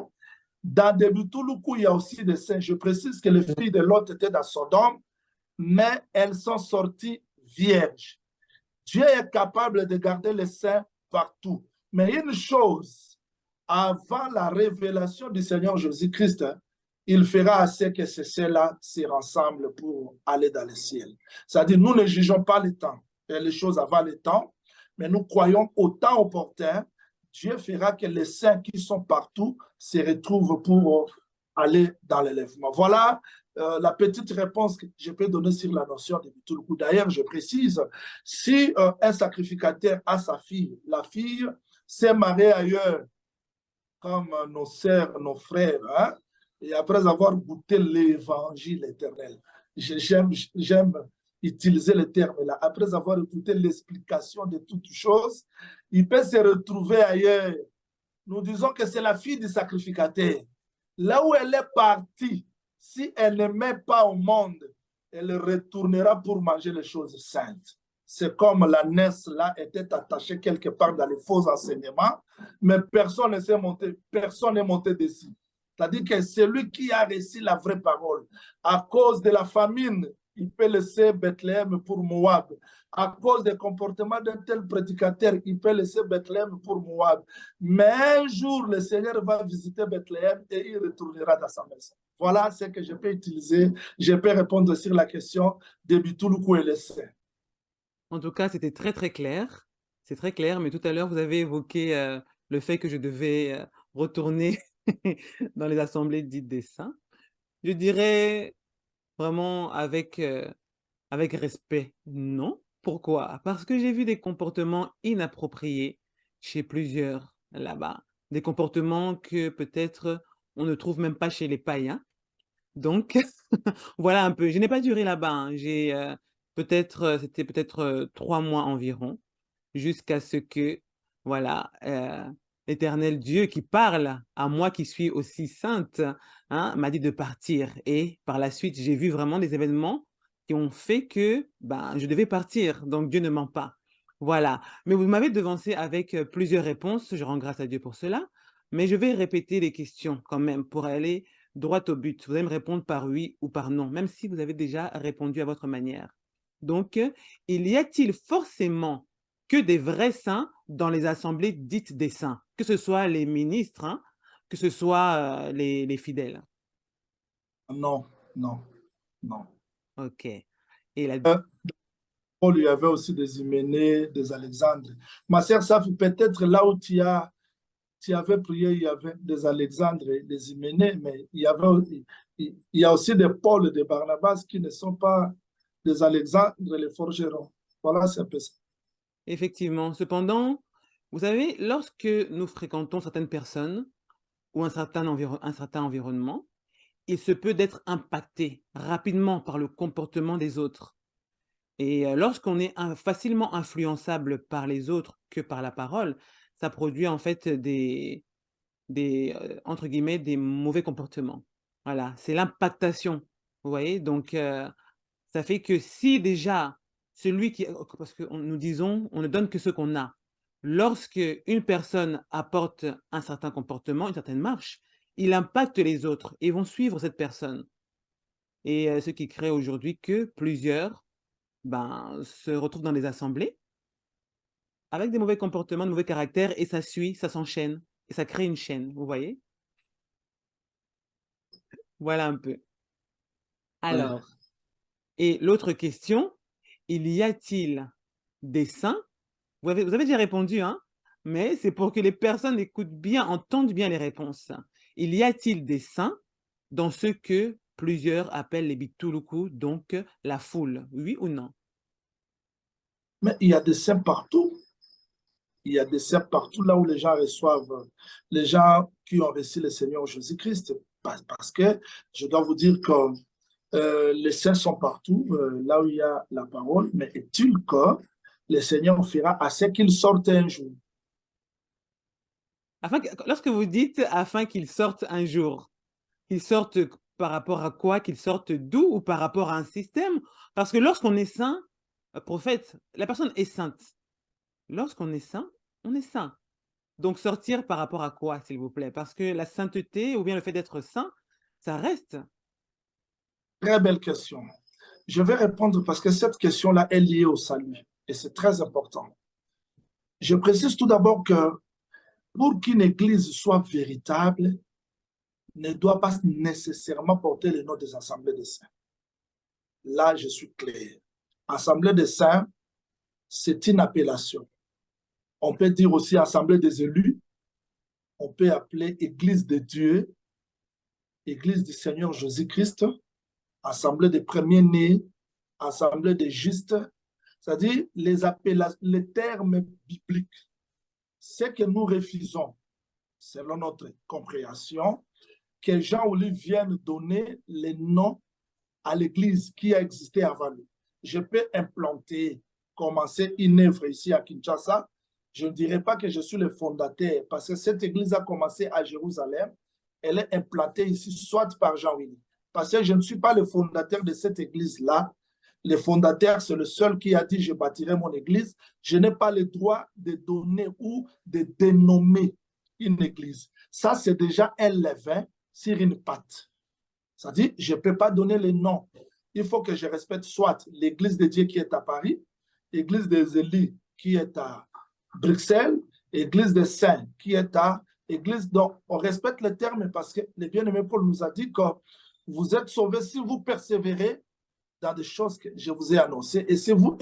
dans des Bituluku, il y a aussi des saints. Je précise que les filles de Lot étaient dans Sodome, mais elles sont sorties vierges. Dieu est capable de garder les saints partout. Mais une chose, avant la révélation du Seigneur Jésus-Christ, il fera assez que ces saints-là se rassemblent pour aller dans le ciel. C'est-à-dire, nous ne jugeons pas le temps, les choses avant le temps, mais nous croyons au temps opportun. Dieu fera que les saints qui sont partout se retrouvent pour aller dans l'enlèvement. Voilà la petite réponse que je peux donner sur la notion de Bituluku. D'ailleurs, je précise, si un sacrificateur a sa fille, la fille s'est mariée ailleurs, comme nos sœurs, nos frères, hein, et après avoir goûté l'évangile éternel, j'aime utiliser le terme là, après avoir écouté l'explication de toutes choses, il peut se retrouver ailleurs. Nous disons que c'est la fille du sacrificateur. Là où elle est partie, si elle ne met pas au monde, elle retournera pour manger les choses saintes. C'est comme la naisse là était attachée quelque part dans les faux enseignements, mais personne ne s'est monté, personne n'est monté dessus. C'est-à-dire que c'est lui qui a reçu la vraie parole. À cause de la famine, il peut laisser Bethléem pour Moab. À cause des comportements d'un tel prédicateur, il peut laisser Bethléem pour Moab. Mais un jour, le Seigneur va visiter Bethléem et il retournera dans sa maison. Voilà ce que je peux utiliser. Je peux répondre sur la question de Bituluku et les saints. En tout cas, c'était très, très clair. C'est très clair, mais tout à l'heure, vous avez évoqué le fait que je devais retourner dans les assemblées dites des saints. Je dirais vraiment avec respect, non. Pourquoi? Parce que j'ai vu des comportements inappropriés chez plusieurs là-bas. Des comportements que peut-être on ne trouve même pas chez les païens. Donc, voilà un peu. Je n'ai pas duré là-bas, hein. J'ai c'était peut-être 3 mois environ, jusqu'à ce que, voilà, l'Éternel Dieu qui parle à moi qui suis aussi sainte, hein, m'a dit de partir. Et par la suite, j'ai vu vraiment des événements qui ont fait que ben, je devais partir. Donc Dieu ne ment pas. Voilà. Mais vous m'avez devancé avec plusieurs réponses. Je rends grâce à Dieu pour cela. Mais je vais répéter les questions quand même pour aller droit au but. Vous allez me répondre par oui ou par non, même si vous avez déjà répondu à votre manière. Donc, il y a-t-il forcément que des vrais saints dans les assemblées dites des saints, que ce soit les ministres, hein, que ce soit les fidèles? Non, non, non. Ok. Et la... Paul y avait aussi des Hyménée, des Alexandres. Ma sœur, ça fait peut-être là où tu avais prié, il y avait des Alexandres et des Hyménée, mais il y a aussi des Paul et des Barnabas qui ne sont pas des Alexandres et les forgerons. Voilà, c'est un peu ça. Effectivement. Cependant, vous savez, lorsque nous fréquentons certaines personnes ou un certain environnement, il se peut d'être impacté rapidement par le comportement des autres. Et lorsqu'on est facilement influençable par les autres que par la parole, ça produit en fait entre guillemets, des mauvais comportements. Voilà, c'est l'impactation, vous voyez? Donc ça fait que si déjà celui qui parce que nous disons: «On ne donne que ce qu'on a». Lorsque une personne apporte un certain comportement, une certaine marche, il impacte les autres et vont suivre cette personne. Et ce qui crée aujourd'hui que plusieurs, ben, se retrouvent dans des assemblées avec des mauvais comportements, de mauvais caractères et ça suit, ça s'enchaîne et ça crée une chaîne, vous voyez? Voilà un peu. Ouais. Alors, et l'autre question, il y a-t-il des saints? Vous avez déjà répondu, hein, mais c'est pour que les personnes écoutent bien, entendent bien les réponses. Il y a-t-il des saints dans ce que plusieurs appellent les Bituluku, donc la foule, oui ou non? Mais il y a des saints partout. Il y a des saints partout là où les gens reçoivent, les gens qui ont reçu le Seigneur Jésus-Christ. Parce que je dois vous dire que les saints sont partout, là où il y a la parole, mais est-il que le Seigneur fera à ce qu'ils sortent un jour? Lorsque vous dites afin qu'ils sortent un jour, qu'ils sortent par rapport à quoi? Qu'ils sortent d'où ou par rapport à un système? Parce que lorsqu'on est saint, prophète, la personne est sainte. Lorsqu'on est saint, on est saint. Donc sortir par rapport à quoi, s'il vous plaît? Parce que la sainteté ou bien le fait d'être saint, ça reste. Très belle question. Je vais répondre parce que cette question-là est liée au salut et c'est très important. Je précise tout d'abord que pour qu'une église soit véritable, ne doit pas nécessairement porter le nom des assemblées des saints. Là, je suis clair. Assemblée des saints, c'est une appellation. On peut dire aussi assemblée des élus. On peut appeler église de Dieu, église du Seigneur Jésus-Christ, assemblée des premiers-nés, assemblée des justes. C'est-à-dire les termes bibliques. Ce que nous refusons, selon notre compréhension, que Jean Olive vienne donner les noms à l'église qui a existé avant lui. Je peux implanter, commencer une œuvre ici à Kinshasa. Je ne dirais pas que je suis le fondateur parce que cette église a commencé à Jérusalem. Elle est implantée ici soit par Jean Willy. Parce que je ne suis pas le fondateur de cette église-là. Le fondateur, c'est le seul qui a dit « je bâtirai mon église ». Je n'ai pas le droit de donner ou de dénommer une église. Ça, c'est déjà un levain sur une patte. C'est-à-dire, je ne peux pas donner les noms. Il faut que je respecte soit l'église de Dieu qui est à Paris, l'église des Élis qui est à Bruxelles, l'église des Saints qui est à l'église. Donc, on respecte les termes parce que le bien-aimé Paul nous a dit que vous êtes sauvés si vous persévérez dans des choses que je vous ai annoncées et si vous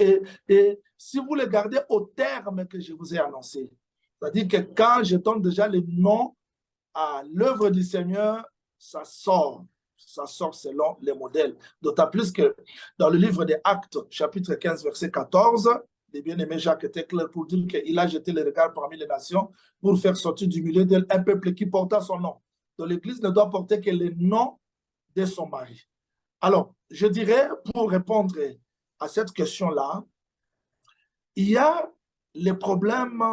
les gardez au terme que je vous ai annoncé. C'est-à-dire que quand je donne déjà les noms à l'œuvre du Seigneur, ça sort selon les modèles. D'autant plus que dans le livre des Actes, chapitre 15, verset 14, le bien-aimé Jacques était clair pour dire qu'il a jeté les regards parmi les nations pour faire sortir du milieu d'elle un peuple qui porta son nom. Donc l'Église ne doit porter que le nom de son mari. Alors, je dirais, pour répondre à cette question-là, il y a les problèmes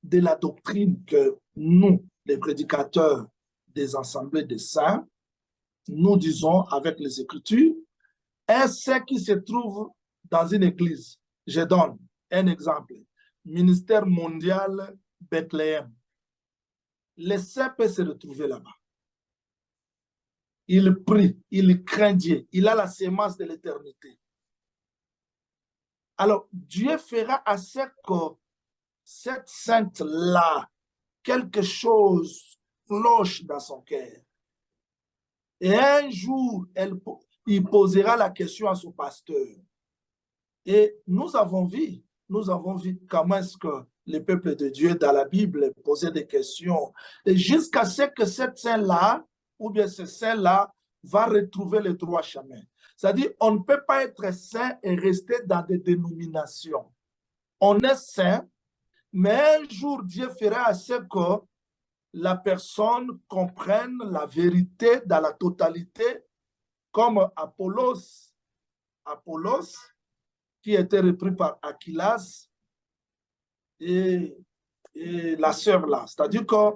de la doctrine que nous, les prédicateurs des assemblées des saints, nous disons avec les Écritures, est ce qui se trouve dans une église. Je donne un exemple. Ministère mondial Bethléem. Les saints peuvent se retrouver là-bas. Il prie, il craint Dieu, il a la sémence de l'éternité. Alors, Dieu fera à cette sainte-là quelque chose cloche dans son cœur. Et un jour, il posera la question à son pasteur. Et nous avons vu comment est-ce que le peuple de Dieu dans la Bible posait des questions. Et jusqu'à ce que cette saint-là, ou bien ce saint-là, va retrouver le droit chemin. C'est-à-dire, on ne peut pas être saint et rester dans des dénominations. On est saint, mais un jour, Dieu fera à ce que la personne comprenne la vérité dans la totalité, comme Apollos, qui était repris par Aquilas et la sœur là. C'est-à-dire que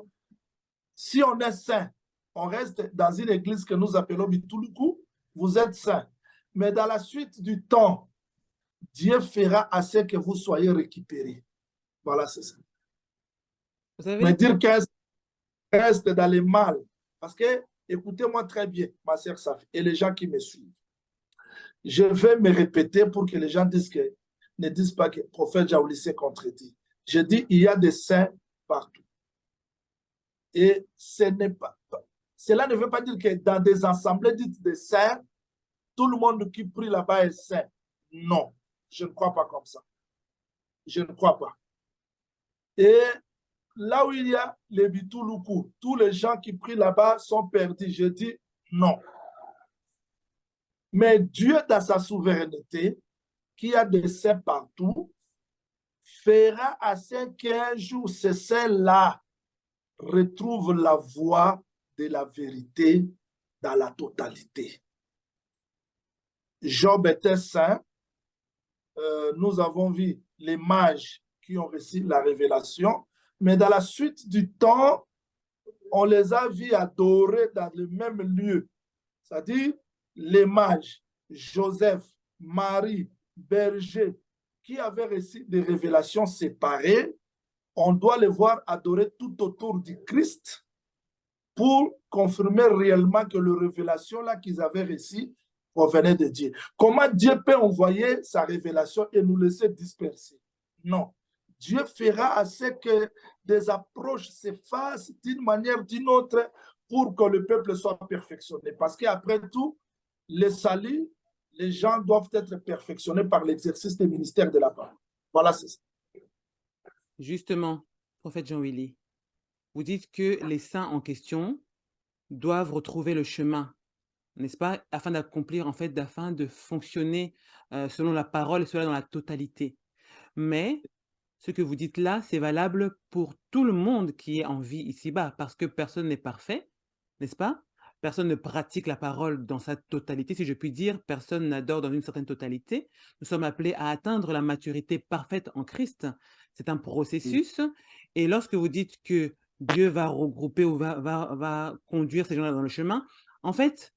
si on est saint, on reste dans une église que nous appelons Bituluku, vous êtes saint. Mais dans la suite du temps, Dieu fera à ce que vous soyez récupérés. Voilà, c'est ça. Vous savez, Mais dire qu'elle reste dans le mal, parce que, écoutez-moi très bien, ma sœur Safi, et les gens qui me suivent. Je vais me répéter pour que les gens ne disent pas que le prophète Jaouli s'est contredit. Je dis, il y a des saints partout. Et cela ne veut pas dire que dans des assemblées dites de saints, tout le monde qui prie là-bas est saint. Non, je ne crois pas comme ça. Je ne crois pas. Et là où il y a les Bituluku, tous les gens qui prient là-bas sont perdus. Je dis non. Mais Dieu, dans sa souveraineté, qui a des saints partout, fera à ce qu'un jour, ces saints-là retrouvent la voie de la vérité dans la totalité. Job était saint. Nous avons vu les mages qui ont reçu la révélation. Mais dans la suite du temps, on les a vus adorer dans le même lieu. C'est-à-dire les mages, Joseph, Marie, berger, qui avaient reçu des révélations séparées, on doit les voir adorer tout autour du Christ pour confirmer réellement que les révélations là qu'ils avaient reçues provenaient de Dieu. Comment Dieu peut envoyer sa révélation et nous laisser disperser? Non. Dieu fera à ce que des approches se fassent d'une manière ou d'une autre pour que le peuple soit perfectionné. Parce qu'après tout, le salut, les gens doivent être perfectionnés par l'exercice des ministères de la parole. Voilà, c'est ça. Justement, prophète Jean-Willy, vous dites que les saints en question doivent retrouver le chemin, n'est-ce pas, afin d'accomplir, en fait, afin de fonctionner selon la parole et cela dans la totalité. Mais ce que vous dites là, c'est valable pour tout le monde qui est en vie ici-bas, parce que personne n'est parfait, n'est-ce pas? Personne ne pratique la parole dans sa totalité, si je puis dire, personne n'adore dans une certaine totalité. Nous sommes appelés à atteindre la maturité parfaite en Christ. C'est un processus. Et lorsque vous dites que Dieu va regrouper ou va conduire ces gens-là dans le chemin, en fait,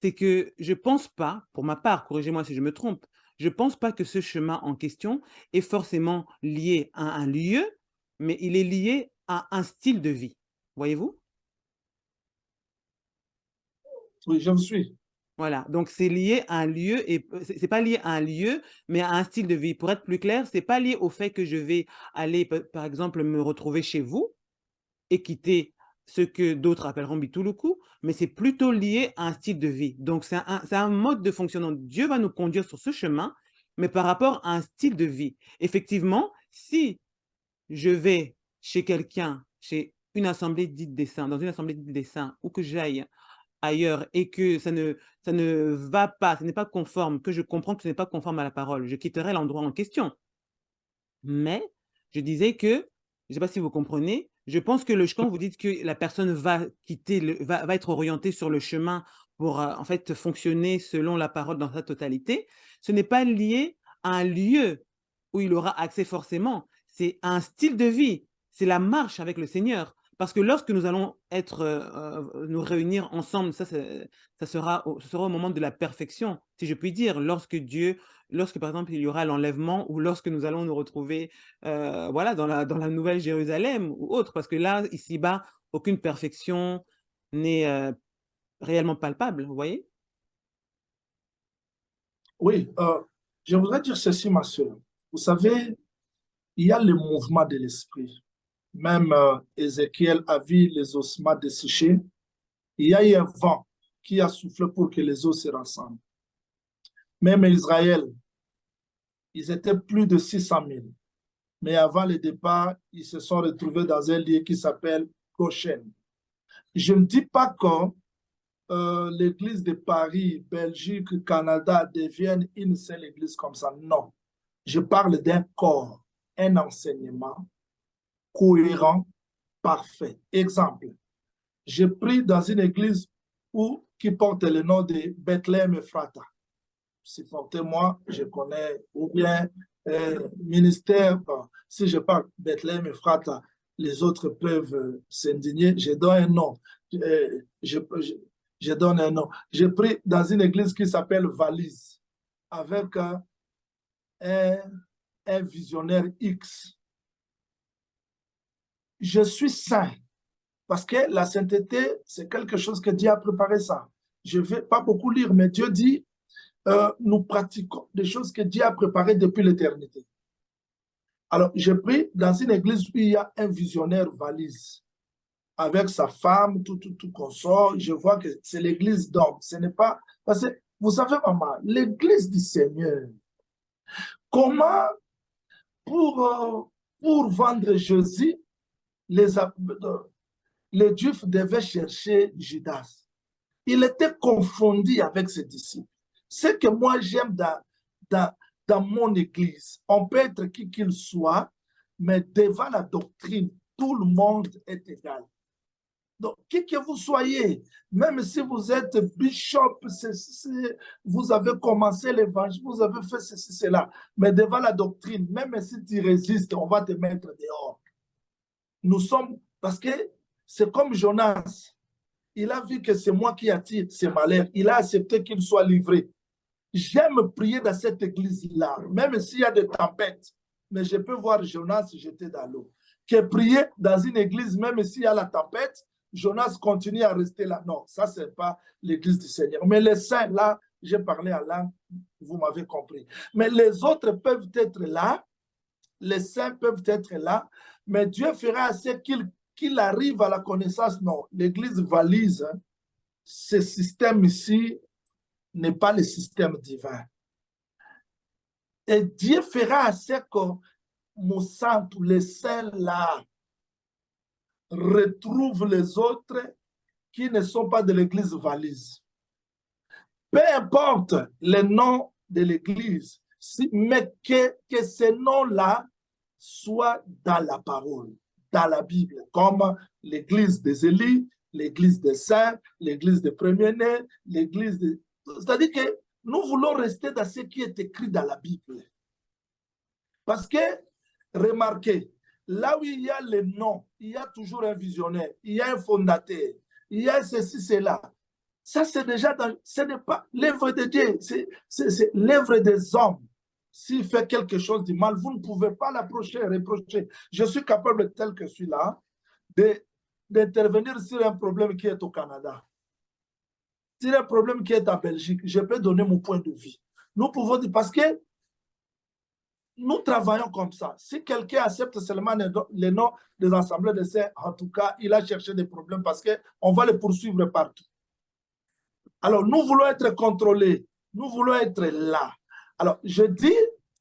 c'est que je ne pense pas, pour ma part, corrigez-moi si je me trompe, je ne pense pas que ce chemin en question est forcément lié à un lieu, mais il est lié à un style de vie. Voyez-vous? Oui, je vous suis. Voilà, donc c'est lié à un lieu, et c'est pas lié à un lieu, mais à un style de vie. Pour être plus clair, c'est pas lié au fait que je vais aller, par exemple, me retrouver chez vous et quitter ce que d'autres appelleront Bituluku, mais c'est plutôt lié à un style de vie. Donc c'est un mode de fonctionnement. Dieu va nous conduire sur ce chemin, mais par rapport à un style de vie. Effectivement, si je vais chez quelqu'un, chez une assemblée dite des saints, dans une assemblée dite des saints, ou que j'aille ailleurs et que ça ne va pas, ce n'est pas conforme, que je comprends que ce n'est pas conforme à la parole, je quitterai l'endroit en question. Mais je disais que, je ne sais pas si vous comprenez, je pense que quand vous dites que la personne va quitter, va être orientée sur le chemin pour en fait fonctionner selon la parole dans sa totalité, ce n'est pas lié à un lieu où il aura accès forcément, c'est un style de vie, c'est la marche avec le Seigneur. Parce que lorsque nous allons nous réunir ensemble, ça sera au moment de la perfection, si je puis dire, lorsque par exemple il y aura l'enlèvement ou lorsque nous allons nous retrouver voilà, dans la Nouvelle Jérusalem ou autre, parce que là, ici-bas, aucune perfection n'est réellement palpable, vous voyez? Oui, je voudrais dire ceci, ma soeur. Vous savez, il y a le mouvement de l'esprit. Même Ézéchiel a vu les ossements desséchés. Il y a eu un vent qui a soufflé pour que les os se rassemblent. Même Israël, ils étaient plus de 600 000. Mais avant le départ, ils se sont retrouvés dans un lieu qui s'appelle Goshen. Je ne dis pas que l'église de Paris, Belgique, Canada devienne une seule église comme ça. Non. Je parle d'un corps, un enseignement cohérent, parfait. Exemple, je prie dans une église qui porte le nom de Bethléem Ephrata. Supportez-moi, je connais, ou bien ministère, si je parle Bethléem Ephrata, les autres peuvent s'indigner, je donne un nom. Je donne un nom. Je prie dans une église qui s'appelle Valise, avec un visionnaire X. Je suis saint, parce que la sainteté, c'est quelque chose que Dieu a préparé ça. Je ne vais pas beaucoup lire, mais Dieu dit, nous pratiquons des choses que Dieu a préparées depuis l'éternité. Alors, je prie dans une église où il y a un visionnaire Valise, avec sa femme, tout consort. Je vois que c'est l'église d'homme. Ce n'est pas... Parce que, vous savez, maman, l'église du Seigneur, comment, pour vendre Jésus, les Juifs devaient chercher Judas. Il était confondu avec ses disciples. Ce que moi j'aime dans mon église, on peut être qui qu'il soit, mais devant la doctrine, tout le monde est égal. Donc, qui que vous soyez, même si vous êtes bishop, vous avez commencé l'évangile, vous avez fait ceci, cela, mais devant la doctrine, même si tu résistes, on va te mettre dehors. Nous sommes, parce que C'est comme Jonas. Il a vu que c'est moi qui attire ces malheurs. Il a accepté qu'il soit livré. J'aime prier dans cette église-là, même s'il y a des tempêtes. Mais je peux voir Jonas jeter dans l'eau. Que prier dans une église, même s'il y a la tempête, Jonas continue à rester là. Non, ça, ce n'est pas l'église du Seigneur. Mais les saints, là, j'ai parlé à langue, vous m'avez compris. Mais les autres peuvent être là, les saints peuvent être là, mais Dieu fera assez qu'il arrive à la connaissance. Non, l'église valise, hein, ce système ici n'est pas le système divin. Et Dieu fera assez que mon sang, les saints là, retrouvent les autres qui ne sont pas de l'église valise. Peu importe le nom de l'église, mais que ces noms-là soient dans la parole, dans la Bible, comme l'église des Élis, l'église des saints, l'église des premiers-nés, l'église des... C'est-à-dire que nous voulons rester dans ce qui est écrit dans la Bible. Parce que, remarquez, là où il y a les noms, il y a toujours un visionnaire, il y a un fondateur, il y a ceci, cela. Ça, c'est déjà dans... Ce n'est pas l'œuvre de Dieu, c'est l'œuvre des hommes. S'il fait quelque chose de mal, vous ne pouvez pas l'approcher, reprocher. Je suis capable, tel que celui-là, d'intervenir sur un problème qui est au Canada. Sur un problème qui est en Belgique, je peux donner mon point de vue. Nous pouvons dire, parce que nous travaillons comme ça. Si quelqu'un accepte seulement les noms des assemblées de saints, en tout cas, il a cherché des problèmes parce qu'on va les poursuivre partout. Alors, nous voulons être contrôlés. Nous voulons être là. Alors, je dis,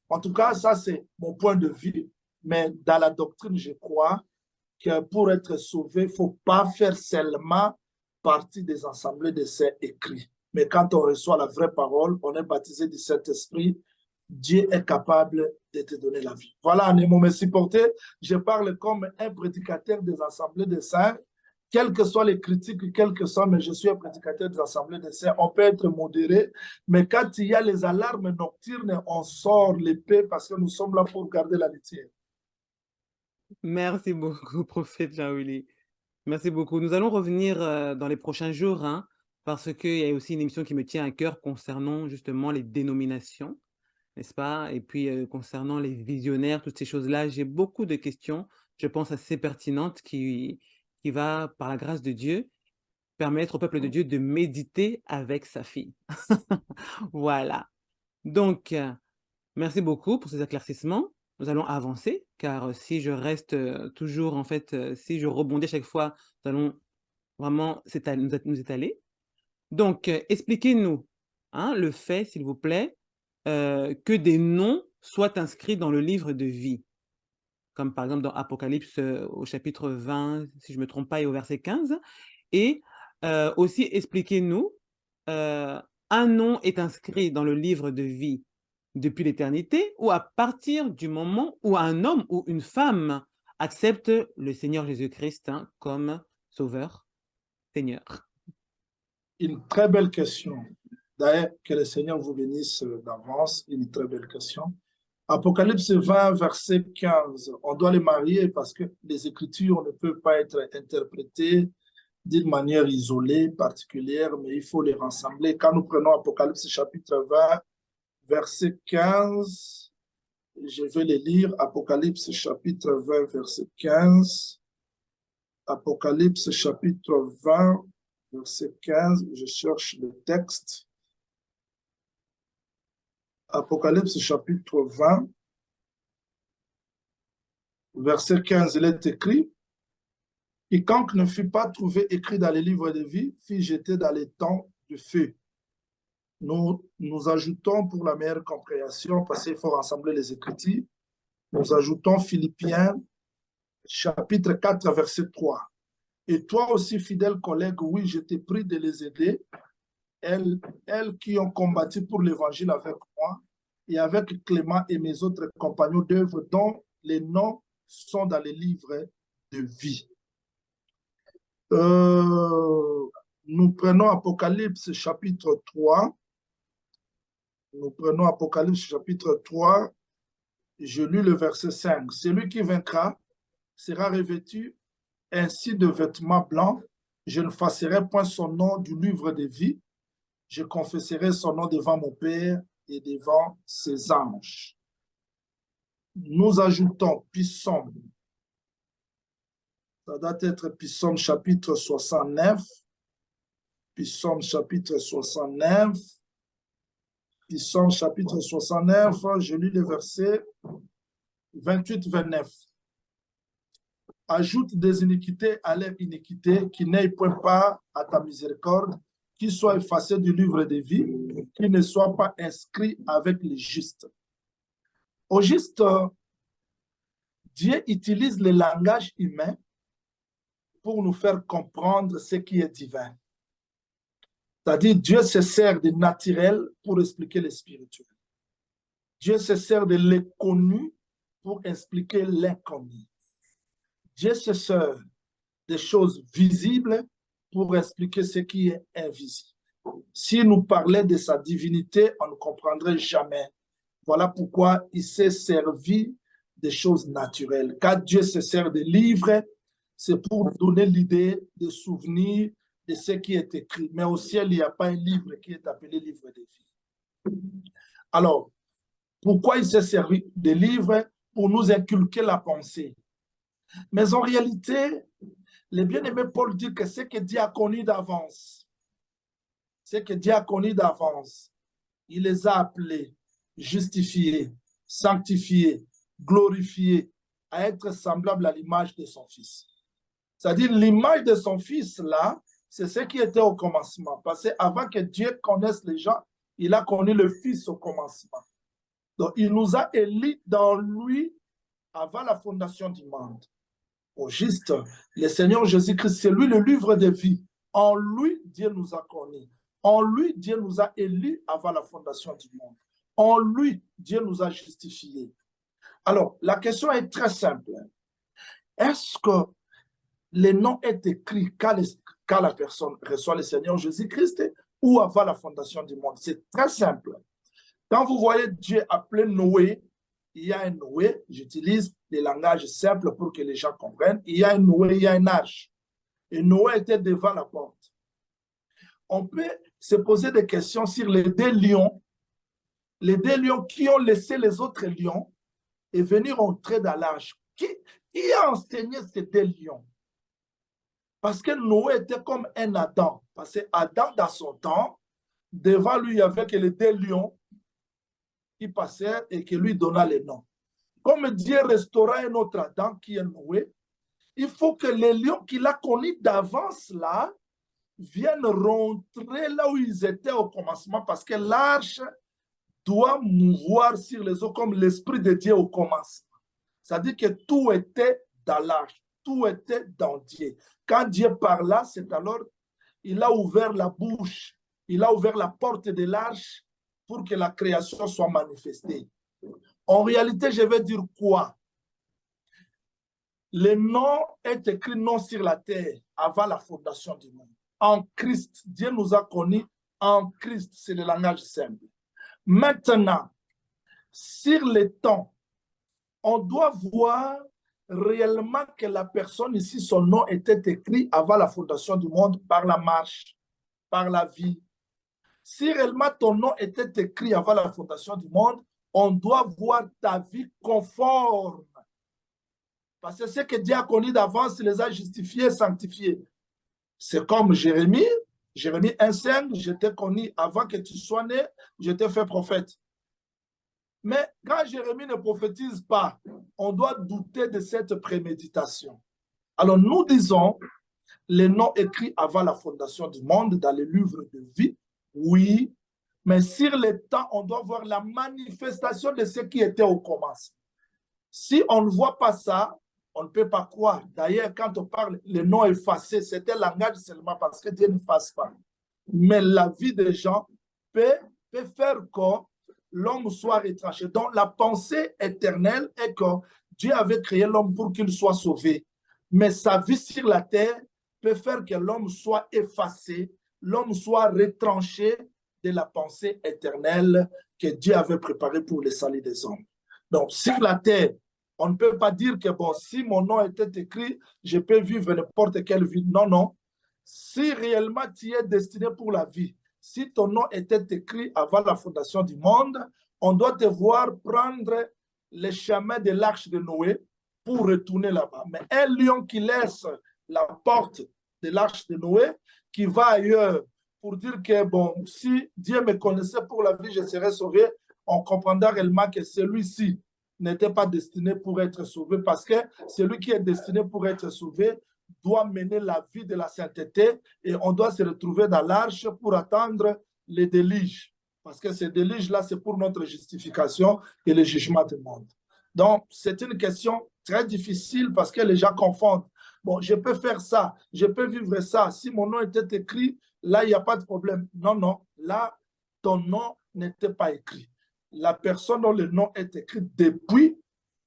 en tout cas, ça c'est mon point de vue, mais dans la doctrine, je crois que pour être sauvé, il ne faut pas faire seulement partie des assemblées de saints écrits. Mais quand on reçoit la vraie parole, on est baptisé du Saint-Esprit, Dieu est capable de te donner la vie. Voilà, Nemo me supporter. Je parle comme un prédicateur des assemblées de saints. Quelles que soient les critiques, quelles que soient, mais je suis un prédicateur des assemblées de saints. On peut être modéré, mais quand il y a les alarmes nocturnes, on sort l'épée parce que nous sommes là pour garder la litière. Merci beaucoup, prophète Jean-Willy. Merci beaucoup. Nous allons revenir dans les prochains jours, hein, parce qu'il y a aussi une émission qui me tient à cœur concernant justement les dénominations, n'est-ce pas? Et puis concernant les visionnaires, toutes ces choses-là, j'ai beaucoup de questions, je pense assez pertinentes, qui va, par la grâce de Dieu, permettre au peuple de Dieu de méditer avec sa fille. Voilà. Donc, merci beaucoup pour ces éclaircissements. Nous allons avancer, car si je reste toujours, en fait, si je rebondis à chaque fois, nous allons vraiment nous étaler. Donc, expliquez-nous hein, le fait, s'il vous plaît, que des noms soient inscrits dans le livre de vie. Comme par exemple dans Apocalypse au chapitre 20, si je ne me trompe pas, et au verset 15. Et aussi, expliquez-nous, un nom est inscrit dans le livre de vie depuis l'éternité ou à partir du moment où un homme ou une femme accepte le Seigneur Jésus-Christ hein, comme Sauveur, Seigneur. Une très belle question. D'ailleurs, que le Seigneur vous bénisse d'avance. Une très belle question. Apocalypse 20, verset 15. On doit les marier parce que les Écritures ne peuvent pas être interprétées d'une manière isolée, particulière, mais il faut les rassembler. Quand nous prenons Apocalypse chapitre 20, verset 15, je vais les lire. Apocalypse chapitre 20, verset 15. Apocalypse chapitre 20, verset 15. Je cherche le texte. Apocalypse chapitre 20, verset 15, il est écrit « Quiconque ne fut pas trouvé écrit dans les livres de vie fut jeté dans les temps du feu. » Nous ajoutons pour la meilleure compréhension, parce qu'il faut rassembler les Écritures, nous ajoutons Philippiens chapitre 4, verset 3. « Et toi aussi, fidèle collègue, oui, je t'ai pris de les aider, elles qui ont combattu pour l'évangile avec moi, et avec Clément et mes autres compagnons d'œuvre dont les noms sont dans les livres de vie. » Nous prenons Apocalypse chapitre 3. Nous prenons Apocalypse chapitre 3. Je lis le verset 5. « Celui qui vaincra sera revêtu ainsi de vêtements blancs, je ne effacerai point son nom du livre de vie. Je confesserai son nom devant mon Père et devant ses anges. Nous ajoutons Psaume. Ça doit être Psaume chapitre 69. Psaume chapitre 69. Psaume chapitre 69, je lis le verset 28-29. Ajoute des iniquités à leur iniquité, qui n'aient point part à ta miséricorde, qui soient effacés du livre de vie, qui ne soient pas inscrits avec les justes. Au juste, Dieu utilise le langage humain pour nous faire comprendre ce qui est divin. C'est-à-dire, Dieu se sert du naturel pour expliquer le spirituel. Dieu se sert de l'inconnu pour expliquer l'inconnu. Dieu se sert des choses visibles pour expliquer ce qui est invisible. Si nous parlions de sa divinité, on ne comprendrait jamais. Voilà pourquoi il s'est servi des choses naturelles. Quand Dieu se sert des livres, c'est pour donner l'idée de souvenir de ce qui est écrit. Mais au ciel, il n'y a pas un livre qui est appelé livre de vie. Alors, pourquoi il s'est servi des livres? Pour nous inculquer la pensée. Mais en réalité, le bien-aimé Paul dit que ce que Dieu a connu d'avance, ce que Dieu a connu d'avance, il les a appelés, justifiés, sanctifiés, glorifiés, à être semblables à l'image de son Fils. C'est-à-dire, l'image de son Fils, là, c'est ce qui était au commencement. Parce qu'avant que Dieu connaisse les gens, il a connu le Fils au commencement. Donc, il nous a élus dans lui avant la fondation du monde. Au juste, le Seigneur Jésus-Christ, c'est lui le livre de vie. En lui, Dieu nous a connus. En lui, Dieu nous a élus avant la fondation du monde. En lui, Dieu nous a justifiés. Alors, la question est très simple. Est-ce que le nom est écrit quand la personne reçoit le Seigneur Jésus-Christ ou avant la fondation du monde? C'est très simple. Quand vous voyez Dieu appeler Noé, il y a un Noé, j'utilise des langages simples pour que les gens comprennent. Il y a un Noé, il y a un arche. Et Noé était devant la porte. On peut se poser des questions sur les deux lions qui ont laissé les autres lions et venir entrer dans l'arche. Qui a enseigné ces deux lions? Parce que Noé était comme un Adam. Parce que Adam, dans son temps, devant lui, il n'y avait que les deux lions qui passaient et qui lui donna les noms. Comme Dieu restaura un autre Adam qui est Noé, il faut que les lions qu'il a connus d'avance là viennent rentrer là où ils étaient au commencement parce que l'arche doit mouvoir sur les eaux comme l'Esprit de Dieu au commencement. C'est-à-dire que tout était dans l'arche, tout était dans Dieu. Quand Dieu parla, c'est alors il a ouvert la bouche, il a ouvert la porte de l'arche pour que la création soit manifestée. En réalité, je vais dire quoi? Le nom est écrit non sur la terre avant la fondation du monde. En Christ, Dieu nous a connus en Christ, c'est le langage simple. Maintenant, sur le temps, on doit voir réellement que la personne ici, son nom était écrit avant la fondation du monde par la marche, par la vie. Si réellement ton nom était écrit avant la fondation du monde, on doit voir ta vie conforme. Parce que ce que Dieu a connu d'avance, il les a justifiés, sanctifiés. C'est comme Jérémie 1,5, je t'ai connu avant que tu sois né, je t'ai fait prophète. Mais quand Jérémie ne prophétise pas, on doit douter de cette préméditation. Alors nous disons, les noms écrits avant la fondation du monde dans les livres de vie, oui, mais sur le temps, on doit voir la manifestation de ce qui était au commencement. Si on ne voit pas ça, on ne peut pas croire. D'ailleurs, quand on parle les noms effacés, c'est un langage seulement parce que Dieu ne fasse pas. Mais la vie des gens peut faire que l'homme soit retranché. Donc, la pensée éternelle est que Dieu avait créé l'homme pour qu'il soit sauvé. Mais sa vie sur la terre peut faire que l'homme soit effacé, l'homme soit retranché de la pensée éternelle que Dieu avait préparée pour le salut des hommes. Donc, sur la terre, On ne peut pas dire que, bon, si mon nom était écrit, je peux vivre n'importe quelle vie. Non, non. Si réellement tu es destiné pour la vie, si ton nom était écrit avant la fondation du monde, on doit te voir prendre le chemin de l'arche de Noé pour retourner là-bas. Mais un lion qui laisse la porte de l'arche de Noé, qui va ailleurs pour dire que, bon, si Dieu me connaissait pour la vie, je serais sauvé, on comprendra réellement que celui-ci n'était pas destiné pour être sauvé, parce que celui qui est destiné pour être sauvé doit mener la vie de la sainteté, et on doit se retrouver dans l'arche pour attendre les déluges. Parce que ces déluges-là, c'est pour notre justification et le jugement du monde. Donc, c'est une question très difficile parce que les gens confondent. Bon, je peux faire ça, je peux vivre ça. Si mon nom était écrit, là, il n'y a pas de problème. Non, non, là, ton nom n'était pas écrit. La personne dont le nom est écrit depuis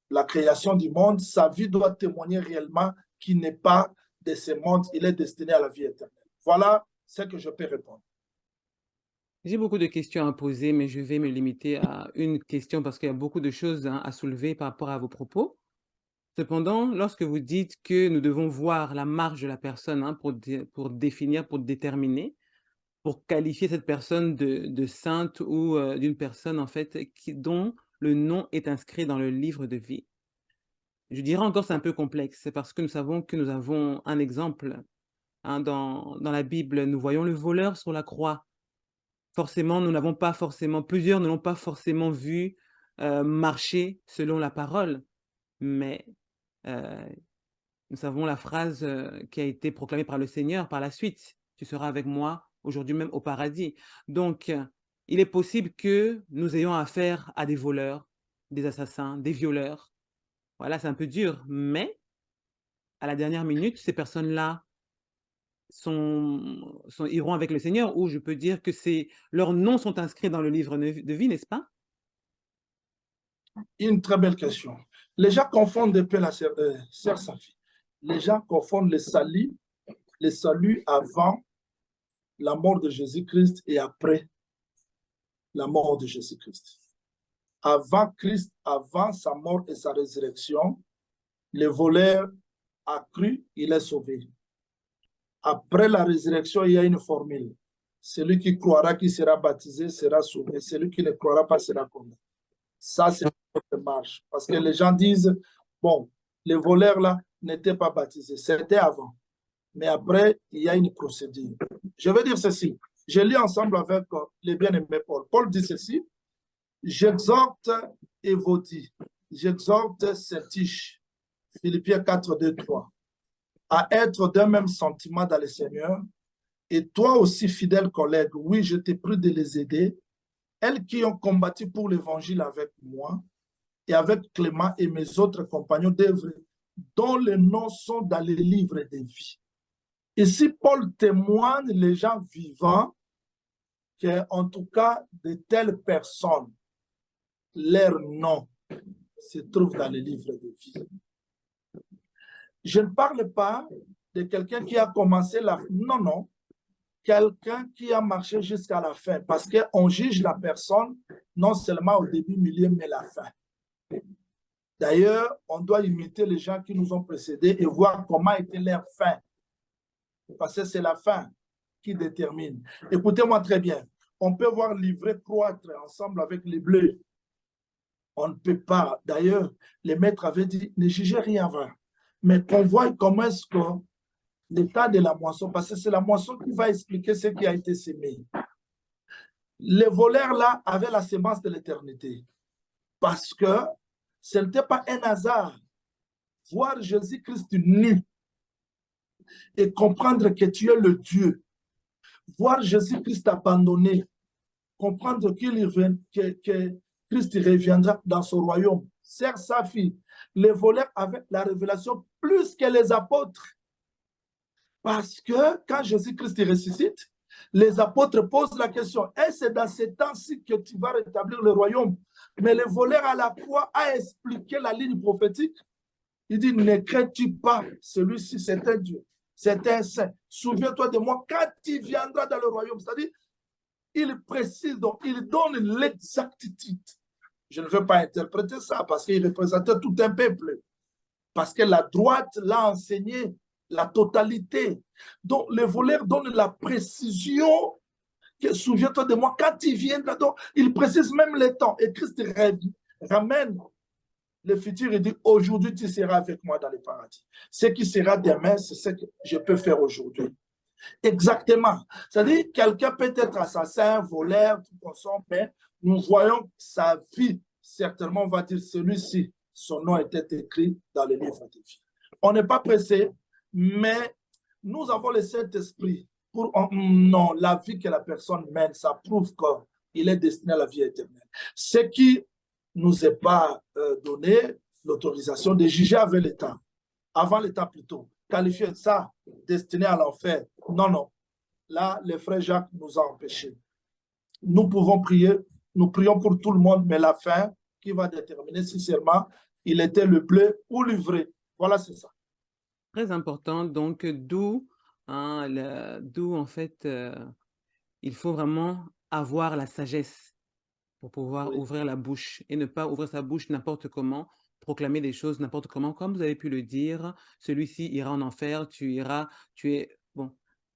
la création du monde, sa vie doit témoigner réellement qu'il n'est pas de ce monde, il est destiné à la vie éternelle. Voilà ce que je peux répondre. J'ai beaucoup de questions à poser, mais je vais me limiter à une question parce qu'il y a beaucoup de choses à soulever par rapport à vos propos. Cependant, lorsque vous dites que nous devons voir la marge de la personne pour définir, pour déterminer, pour qualifier cette personne de sainte ou d'une personne en fait dont le nom est inscrit dans le livre de vie. Je dirais encore c'est un peu complexe, c'est parce que nous savons que nous avons un exemple dans la Bible. Nous voyons le voleur sur la croix. Forcément, plusieurs ne l'ont pas forcément vu marcher selon la parole, mais nous savons la phrase qui a été proclamée par le Seigneur par la suite. Tu seras avec moi aujourd'hui même au paradis. Donc, il est possible que nous ayons affaire à des voleurs, des assassins, des violeurs. Voilà, c'est un peu dur, mais à la dernière minute, ces personnes-là iront avec le Seigneur, ou je peux dire que leurs noms sont inscrits dans le livre de vie, n'est-ce pas? Une très belle question. Les gens confondent un peu la sœur Safi. Les gens confondent le salut avant la mort de Jésus-Christ et après la mort de Jésus-Christ. Avant Christ, avant sa mort et sa résurrection, le voleur a cru, il est sauvé. Après la résurrection, il y a une formule. Celui qui croira, qui sera baptisé, sera sauvé. Celui qui ne croira pas sera condamné. Ça, c'est notre marche. Parce que les gens disent, bon, les voleurs là n'étaient pas baptisés. C'était avant. Mais après, il y a une procédure. Je veux dire ceci. Je lis ensemble avec les bien-aimés Paul. Paul dit ceci. J'exhorte Évodie, j'exhorte Sertiche, Philippiens 4, 2, 3, à être d'un même sentiment dans le Seigneur. Et toi aussi, fidèle collègue, oui, je t'ai pris de les aider, elles qui ont combattu pour l'évangile avec moi et avec Clément et mes autres compagnons d'œuvre, dont les noms sont dans les livres de vie. Ici, Paul témoigne les gens vivants qu'en tout cas, de telles personnes, leur nom se trouve dans les livres de vie. Je ne parle pas de quelqu'un qui a commencé la... Non, non. Quelqu'un qui a marché jusqu'à la fin. Parce qu'on juge la personne non seulement au début, milieu, mais la fin. D'ailleurs, on doit imiter les gens qui nous ont précédés et voir comment était leur fin. Parce que c'est la fin qui détermine. Écoutez-moi très bien. On peut voir l'ivraie croître ensemble avec les bleus. On ne peut pas. D'ailleurs, les maîtres avaient dit, ne jugez rien avant. Mais qu'on voit comment est-ce que l'état de la moisson, parce que c'est la moisson qui va expliquer ce qui a été semé. Les voleurs là avaient la sémence de l'éternité. Parce que ce n'était pas un hasard. Voir Jésus-Christ nu et comprendre que tu es le Dieu. Voir Jésus-Christ abandonné, comprendre que Christ reviendra dans son royaume. Sœur Safi, les voleurs avaient la révélation plus que les apôtres. Parce que quand Jésus-Christ ressuscite, les apôtres posent la question, et c'est dans ces temps-ci que tu vas rétablir le royaume. Mais le voleur à la croix a expliqué la ligne prophétique. Il dit, ne crains-tu pas, celui-ci c'est un Dieu, c'est un saint. Souviens-toi de moi quand tu viendras dans le royaume. C'est-à-dire, il précise, donc il donne l'exactitude. Je ne veux pas interpréter ça parce qu'il représentait tout un peuple. Parce que la droite l'a enseigné la totalité. Donc, le voleur donne la précision. Souviens-toi de moi, quand il vient, donc, il précise même les temps. Et Christ ramène le futur et dit, aujourd'hui, tu seras avec moi dans le paradis. Ce qui sera demain, c'est ce que je peux faire aujourd'hui. Exactement. C'est-à-dire, quelqu'un peut être assassin, voleur, tout comme ça, mais nous voyons sa vie. Certainement, on va dire, celui-ci, son nom était écrit dans le livre de vie. On n'est pas pressé, mais nous avons le Saint-Esprit pour non, la vie que la personne mène, ça prouve qu'il est destiné à la vie éternelle. Ce qui nous est pas donné l'autorisation de juger avec l'État, avant l'État plutôt, qualifier ça destiné à l'enfer. Non, non. Là, le frère Jacques nous a empêchés. Nous pouvons prier, nous prions pour tout le monde, mais la fin qui va déterminer si seulement il était le bleu ou le vrai. Voilà, c'est ça. Très important, donc d'où en fait, il faut vraiment avoir la sagesse pour pouvoir ouvrir la bouche et ne pas ouvrir sa bouche n'importe comment, proclamer des choses n'importe comment. Comme vous avez pu le dire, celui-ci ira en enfer, tu es... Bon,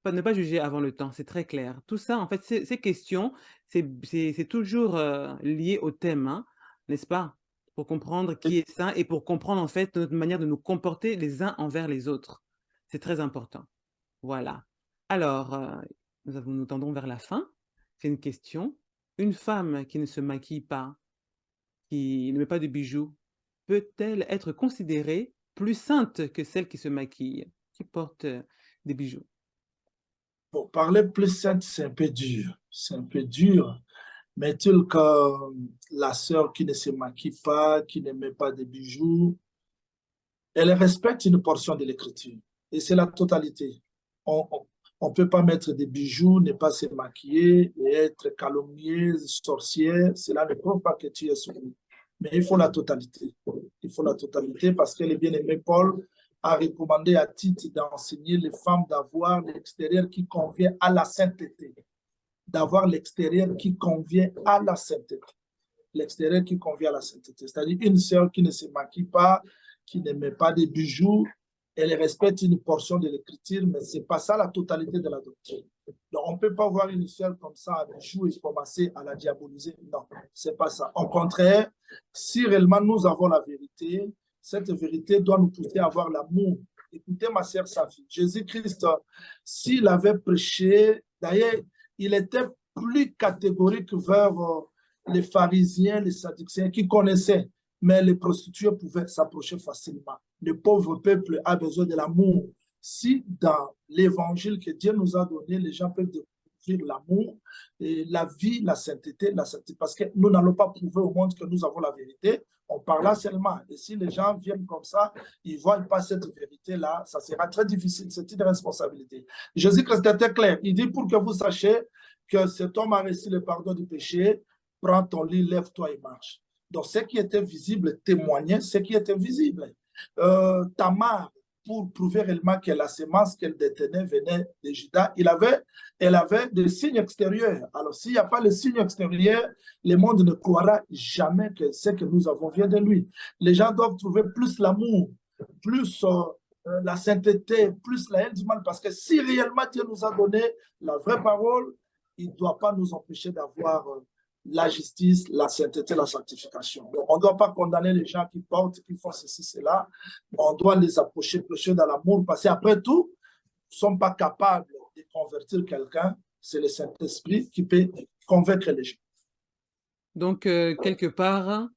ne pas juger avant le temps, c'est très clair. Tout ça, en fait, ces questions, c'est toujours lié au thème, hein, n'est-ce pas? Pour comprendre qui est saint et pour comprendre, en fait, notre manière de nous comporter les uns envers les autres. C'est très important. Voilà. Alors, nous tendons vers la fin. C'est une question. Une femme qui ne se maquille pas, qui ne met pas de bijoux, peut-elle être considérée plus sainte que celle qui se maquille, qui porte des bijoux? Pour parler plus sainte, c'est un peu dur. C'est un peu dur. Mais est-il que la sœur qui ne se maquille pas, qui ne met pas de bijoux, elle respecte une portion de l'écriture. Et c'est la totalité. On ne peut pas mettre des bijoux, ne pas se maquiller et être calomnieuse, sorcière. Cela ne prouve pas que tu es soumis. Mais il faut la totalité. Il faut la totalité parce que le bien-aimé Paul a recommandé à Tite d'enseigner les femmes d'avoir l'extérieur qui convient à la sainteté. D'avoir l'extérieur qui convient à la sainteté. L'extérieur qui convient à la sainteté. C'est-à-dire une sœur qui ne se maquille pas, qui ne met pas de bijoux, elle respecte une portion de l'écriture, mais ce n'est pas ça la totalité de la doctrine. Donc, on ne peut pas voir une sœur comme ça à bijoux et commencer à la diaboliser. Non, ce n'est pas ça. Au contraire, si réellement nous avons la vérité, cette vérité doit nous pousser à avoir l'amour. Écoutez, ma sœur Safi, Jésus-Christ, s'il avait prêché, d'ailleurs, il était plus catégorique vers les pharisiens, les sadducéens qui connaissaient, mais les prostituées pouvaient s'approcher facilement. Le pauvre peuple a besoin de l'amour. Si dans l'évangile que Dieu nous a donné, les gens peuvent découvrir l'amour, et la vie, la sainteté, parce que nous n'allons pas prouver au monde que nous avons la vérité, on parle là seulement. Et si les gens viennent comme ça, ils ne voient pas cette vérité-là, ça sera très difficile, c'est une responsabilité. Jésus-Christ était clair, il dit pour que vous sachiez que cet homme a reçu le pardon du péché, prends ton lit, lève-toi et marche. Donc, ce qui était visible témoignait ce qui était visible. Tamar, pour prouver réellement que la sémence qu'elle détenait venait de Juda, elle avait des signes extérieurs. Alors, s'il n'y a pas les signes extérieurs, le monde ne croira jamais que ce que nous avons vient de lui. Les gens doivent trouver plus l'amour, plus la sainteté, plus la haine du mal, parce que si réellement Dieu nous a donné la vraie parole, il ne doit pas nous empêcher d'avoir la justice, la sainteté, la sanctification. Donc, on ne doit pas condamner les gens qui portent, qui font ceci, cela. On doit les approcher, prêcher dans l'amour, parce qu'après tout, nous ne sommes pas capables de convertir quelqu'un. C'est le Saint-Esprit qui peut convaincre les gens. Donc, quelque part,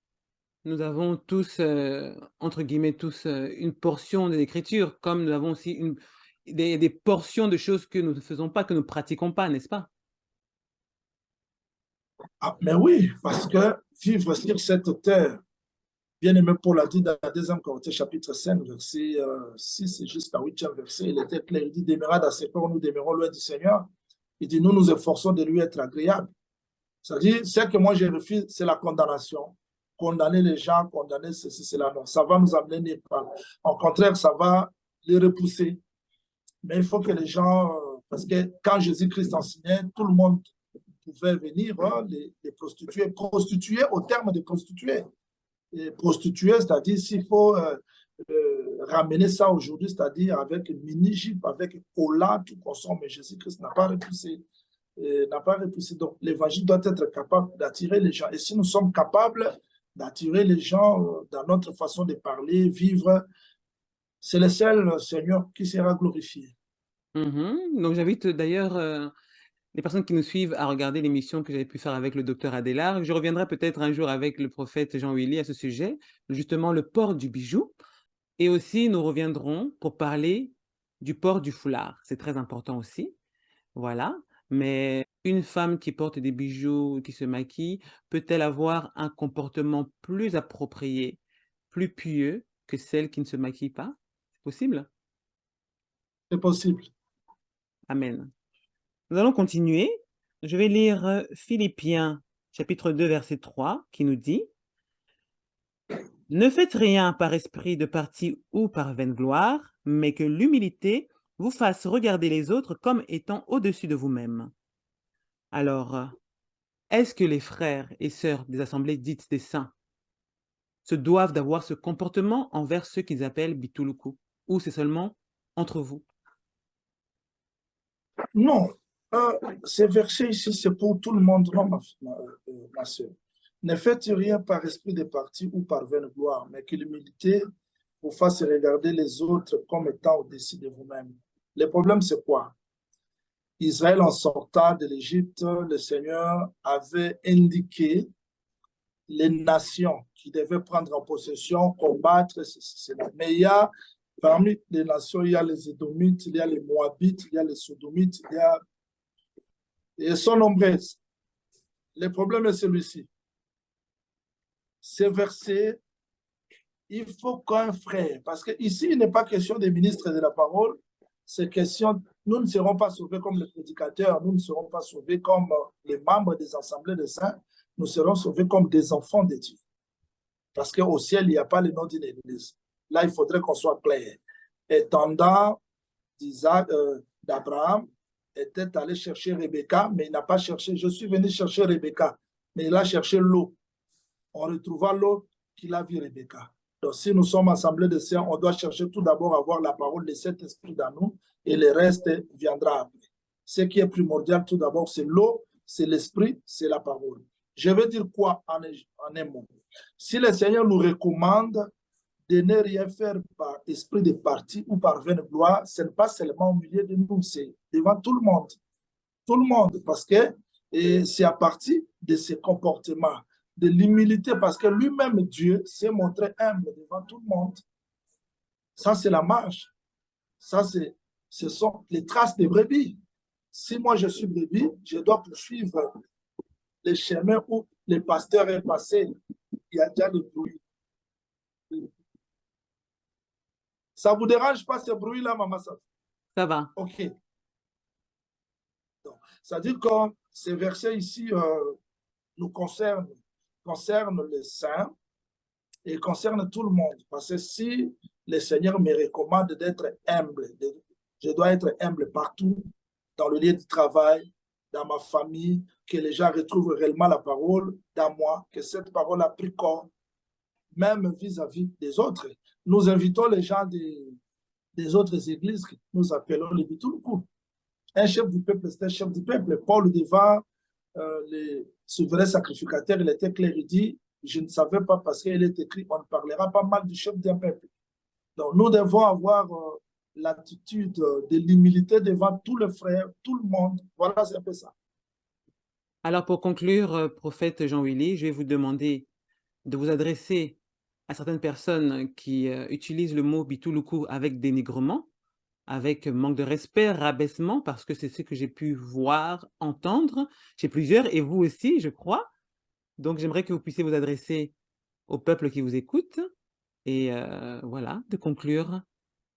nous avons tous, entre guillemets, tous une portion de l'écriture, comme nous avons aussi des portions de choses que nous ne faisons pas, que nous ne pratiquons pas, n'est-ce pas? Ah, mais oui, parce que vivre sur cette terre, bien-aimé Paul a dit dans la 2 Corinthiens chapitre 5, verset 6 jusqu'à 8e verset, il était clair, il dit, demeurera dans ce corps, nous demeurons loin du Seigneur. Il dit, nous nous efforçons de lui être agréable. C'est-à-dire, ce que moi je refuse, c'est la condamnation. Condamner les gens, condamner ceci, cela, non. Ça va nous amener nulle part. Au contraire, ça va les repousser. Mais il faut que les gens, parce que quand Jésus-Christ enseignait, tout le monde pouvaient venir, hein, les prostituées. Prostituées au terme de prostituées. Et prostituées, c'est-à-dire s'il faut ramener ça aujourd'hui, c'est-à-dire avec mini-jupe, avec cola, tout consomme. Mais Jésus-Christ n'a pas repoussé. Donc, l'évangile doit être capable d'attirer les gens. Et si nous sommes capables d'attirer les gens dans notre façon de parler, vivre, c'est le seul Seigneur qui sera glorifié. Donc, j'invite d'ailleurs les personnes qui nous suivent à regarder l'émission que j'avais pu faire avec le docteur Adélard. Je reviendrai peut-être un jour avec le prophète Jean-Willy à ce sujet, justement le port du bijou. Et aussi, nous reviendrons pour parler du port du foulard. C'est très important aussi. Voilà. Mais une femme qui porte des bijoux, qui se maquille, peut-elle avoir un comportement plus approprié, plus pieux que celle qui ne se maquille pas? C'est possible? C'est possible. Amen. Nous allons continuer. Je vais lire Philippiens chapitre 2, verset 3, qui nous dit « Ne faites rien par esprit de parti ou par vaine gloire, mais que l'humilité vous fasse regarder les autres comme étant au-dessus de vous-même. » Alors, est-ce que les frères et sœurs des assemblées dites des saints se doivent d'avoir ce comportement envers ceux qu'ils appellent bituluku, ou c'est seulement entre vous? Non, ces versets ici, c'est pour tout le monde, non, ma soeur. Ne faites rien par esprit de parti ou par vaine gloire, mais que l'humilité vous fasse regarder les autres comme étant au-dessus de vous-même. Le problème, c'est quoi? Israël, en sortant de l'Égypte, le Seigneur avait indiqué les nations qui devaient prendre en possession, combattre, mais il y a, parmi les nations, il y a les Édomites, il y a les Moabites, il y a les Sodomites, ils sont nombreuses. Le problème est celui-ci. Ces versets, il faut qu'un frère, parce qu'ici, il n'est pas question des ministres de la parole, c'est question, nous ne serons pas sauvés comme les prédicateurs, nous ne serons pas sauvés comme les membres des assemblées de saints, nous serons sauvés comme des enfants de Dieu. Parce qu'au ciel, il n'y a pas le nom d'une église. Là, il faudrait qu'on soit clair. Étendant d'Abraham était allé chercher Rebecca, mais il n'a pas cherché. Je suis venu chercher Rebecca, mais il a cherché l'eau. On retrouva l'eau qu'il a vu Rebecca. Donc, si nous sommes assemblés de saints, on doit chercher tout d'abord à avoir la parole de cet esprit dans nous et le reste viendra après. Ce qui est primordial tout d'abord, c'est l'eau, c'est l'esprit, c'est la parole. Je veux dire quoi en un mot? Si le Seigneur nous recommande de ne rien faire par esprit de parti ou par vaine gloire, ce n'est pas seulement au milieu de nous, c'est devant tout le monde. Tout le monde, parce que c'est à partir de ces comportements, de l'humilité, parce que lui-même, Dieu, s'est montré humble devant tout le monde. Ça, c'est la marche. Ça, ce sont les traces des brebis. Si moi, je suis brebis, je dois poursuivre les chemins où le pasteur est passé. Il y a déjà le bruit. Ça ne vous dérange pas ce bruit-là, maman? Ça va. OK. C'est-à-dire que ces versets ici nous concernent les saints et concernent tout le monde. Parce que si le Seigneur me recommande d'être humble, je dois être humble partout, dans le lieu de travail, dans ma famille, que les gens retrouvent réellement la parole dans moi, que cette parole a pris corps, même vis-à-vis des autres. Nous invitons les gens des autres églises que nous appelons les bituluku. Un chef du peuple, c'est un chef du peuple. Paul, devant les souverains sacrificateurs, il était clair, il dit, je ne savais pas parce qu'il est écrit, on ne parlera pas mal du chef d'un peuple. Donc, nous devons avoir l'attitude de l'humilité devant tous les frères, tout le monde. Voilà, c'est un peu ça. Alors, pour conclure, prophète Jean-Willy, je vais vous demander de vous adresser à certaines personnes qui utilisent le mot bituluku avec dénigrement, avec manque de respect, rabaissement, parce que c'est ce que j'ai pu voir, entendre chez plusieurs, et vous aussi, je crois. Donc, j'aimerais que vous puissiez vous adresser au peuple qui vous écoute, et voilà, de conclure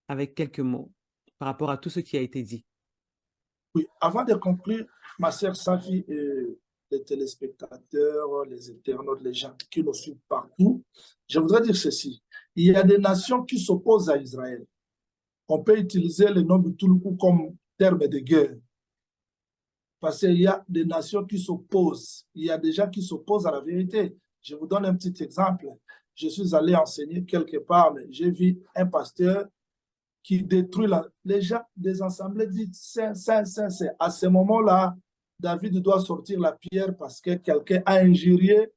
avec quelques mots par rapport à tout ce qui a été dit. Oui, avant de conclure, ma sœur Safi et les téléspectateurs, les internautes, les gens qui nous suivent partout, je voudrais dire ceci. Il y a des nations qui s'opposent à Israël. On peut utiliser le nom de Bituluku comme terme de guerre. Parce qu'il y a des nations qui s'opposent. Il y a des gens qui s'opposent à la vérité. Je vous donne un petit exemple. Je suis allé enseigner quelque part, mais j'ai vu un pasteur qui détruit les gens des assemblées dites saint, saint, saint, saint. À ce moment-là, David doit sortir la pierre parce que quelqu'un a injurié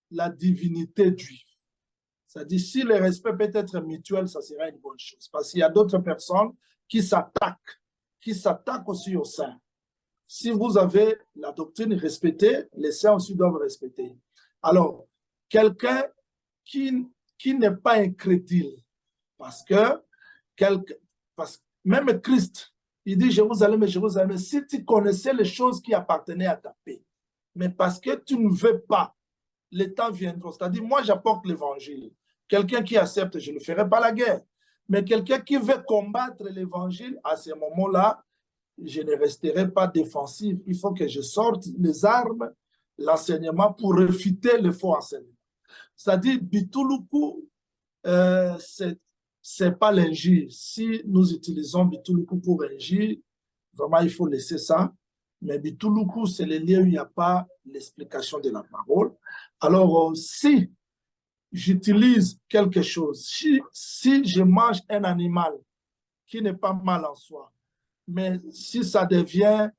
la divinité juive. C'est-à-dire, si le respect peut être mutuel, ça serait une bonne chose. Parce qu'il y a d'autres personnes qui s'attaquent aussi au saint. Si vous avez la doctrine respectée, les saints aussi doivent respecter. Alors, quelqu'un qui n'est pas incrédule, parce que même Christ, il dit Jérusalem et Jérusalem, si tu connaissais les choses qui appartenaient à ta paix, mais parce que tu ne veux pas, les temps viendront. C'est-à-dire, moi, j'apporte l'évangile. Quelqu'un qui accepte, je ne ferai pas la guerre. Mais quelqu'un qui veut combattre l'évangile, à ce moment-là, je ne resterai pas défensif. Il faut que je sorte les armes, l'enseignement pour réfuter le faux enseignement. C'est-à-dire, Bituluku, c'est pas l'injure. Si nous utilisons Bituluku pour injure, vraiment, il faut laisser ça. Mais Bituluku, c'est le lieu où il n'y a pas l'explication de la parole. Alors, si j'utilise quelque chose, si je mange un animal qui n'est pas mal en soi, mais si ça devient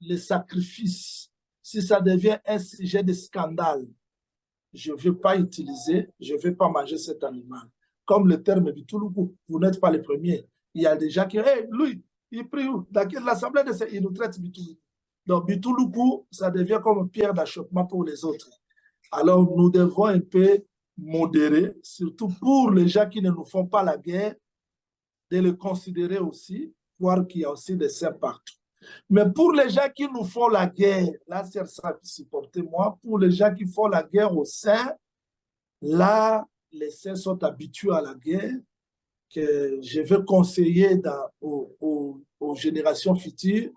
le sacrifice, si ça devient un sujet de scandale, je ne vais pas utiliser, je ne vais pas manger cet animal. Comme le terme Bituluku, vous n'êtes pas le premier. Il y a des gens qui, hey, lui, il prie où? Dans l'assemblée de il nous traite Bituluku. Donc, Bituluku, ça devient comme pierre d'achoppement pour les autres. Alors, nous devons un peu modérer, surtout pour les gens qui ne nous font pas la guerre, de le considérer aussi, voir qu'il y a aussi des saints partout. Mais pour les gens qui nous font la guerre, là, c'est ça, supportez-moi, pour les gens qui font la guerre aux saints, là, les saints sont habitués à la guerre, que je veux conseiller aux générations futures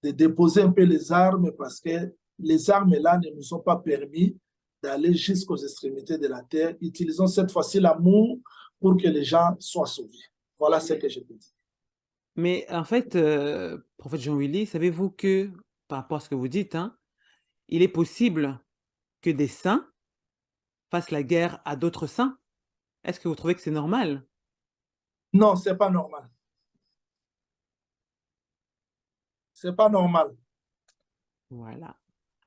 de déposer un peu les armes parce que les armes là ne nous sont pas permis d'aller jusqu'aux extrémités de la terre. Utilisons cette fois-ci l'amour pour que les gens soient sauvés. Voilà ce que je peux dire. Mais en fait, prophète Jean-Willy, savez-vous que, par rapport à ce que vous dites, hein, il est possible que des saints fassent la guerre à d'autres saints? Est-ce que vous trouvez que c'est normal? Non, ce n'est pas normal. Ce n'est pas normal. Voilà.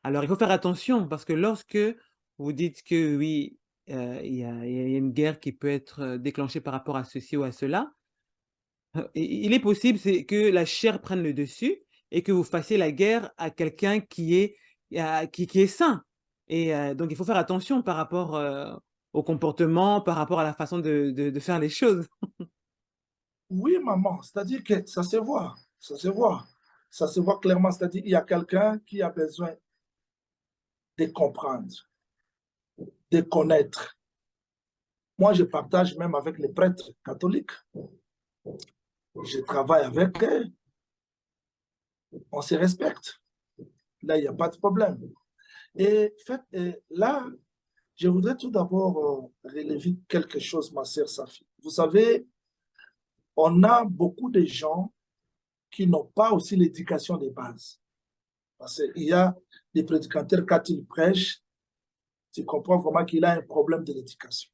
Alors, il faut faire attention parce que lorsque vous dites que oui, il y a une guerre qui peut être déclenchée par rapport à ceci ou à cela, il est possible que la chair prenne le dessus et que vous fassiez la guerre à quelqu'un qui est sain. Et donc, il faut faire attention par rapport au comportement, par rapport à la façon de faire les choses. Oui, maman, c'est-à-dire que ça se voit, ça se voit. Ça se voit clairement, c'est-à-dire qu'il y a quelqu'un qui a besoin de comprendre, de connaître. Moi, je partage même avec les prêtres catholiques. Je travaille avec eux. On se respecte. Là, il n'y a pas de problème. Et là, je voudrais tout d'abord relever quelque chose, ma sœur Safi. Vous savez, on a beaucoup de gens qui n'ont pas aussi l'éducation de base. Parce qu'il y a des prédicateurs, quand ils prêchent, tu comprends vraiment qu'il a un problème de l'éducation.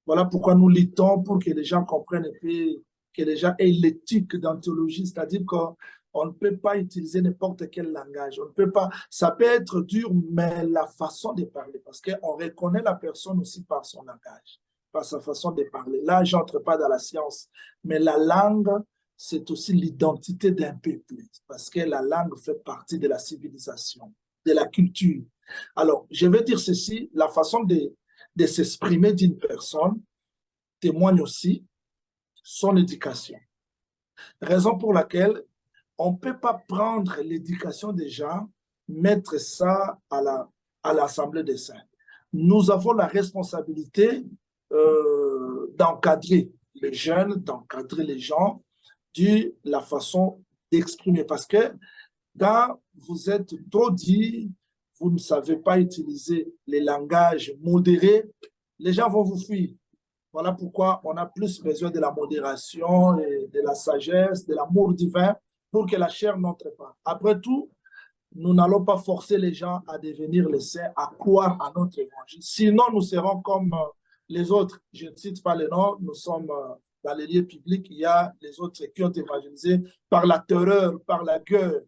Voilà pourquoi nous luttons pour que les gens comprennent et puis que les gens aient l'éthique d'anthologie, c'est-à-dire qu'on ne peut pas utiliser n'importe quel langage. On ne peut pas, ça peut être dur, mais la façon de parler, parce qu'on reconnaît la personne aussi par son langage, par sa façon de parler. Là, je n'entre pas dans la science, mais la langue, c'est aussi l'identité d'un peuple, parce que la langue fait partie de la civilisation, de la culture. Alors, je vais dire ceci, la façon de s'exprimer d'une personne témoigne aussi son éducation. Raison pour laquelle on ne peut pas prendre l'éducation des gens, mettre ça à l'Assemblée des saints. Nous avons la responsabilité d'encadrer les jeunes, d'encadrer les gens de la façon d'exprimer. Parce que quand vous êtes trop dit, vous ne savez pas utiliser les langages modérés, les gens vont vous fuir. Voilà pourquoi on a plus besoin de la modération, et de la sagesse, de l'amour divin pour que la chair n'entre pas. Après tout, nous n'allons pas forcer les gens à devenir les saints, à croire à notre évangile. Sinon, nous serons comme les autres. Je ne cite pas les noms, nous sommes dans les lieux publics, il y a les autres qui ont évangélisé par la terreur, par la guerre.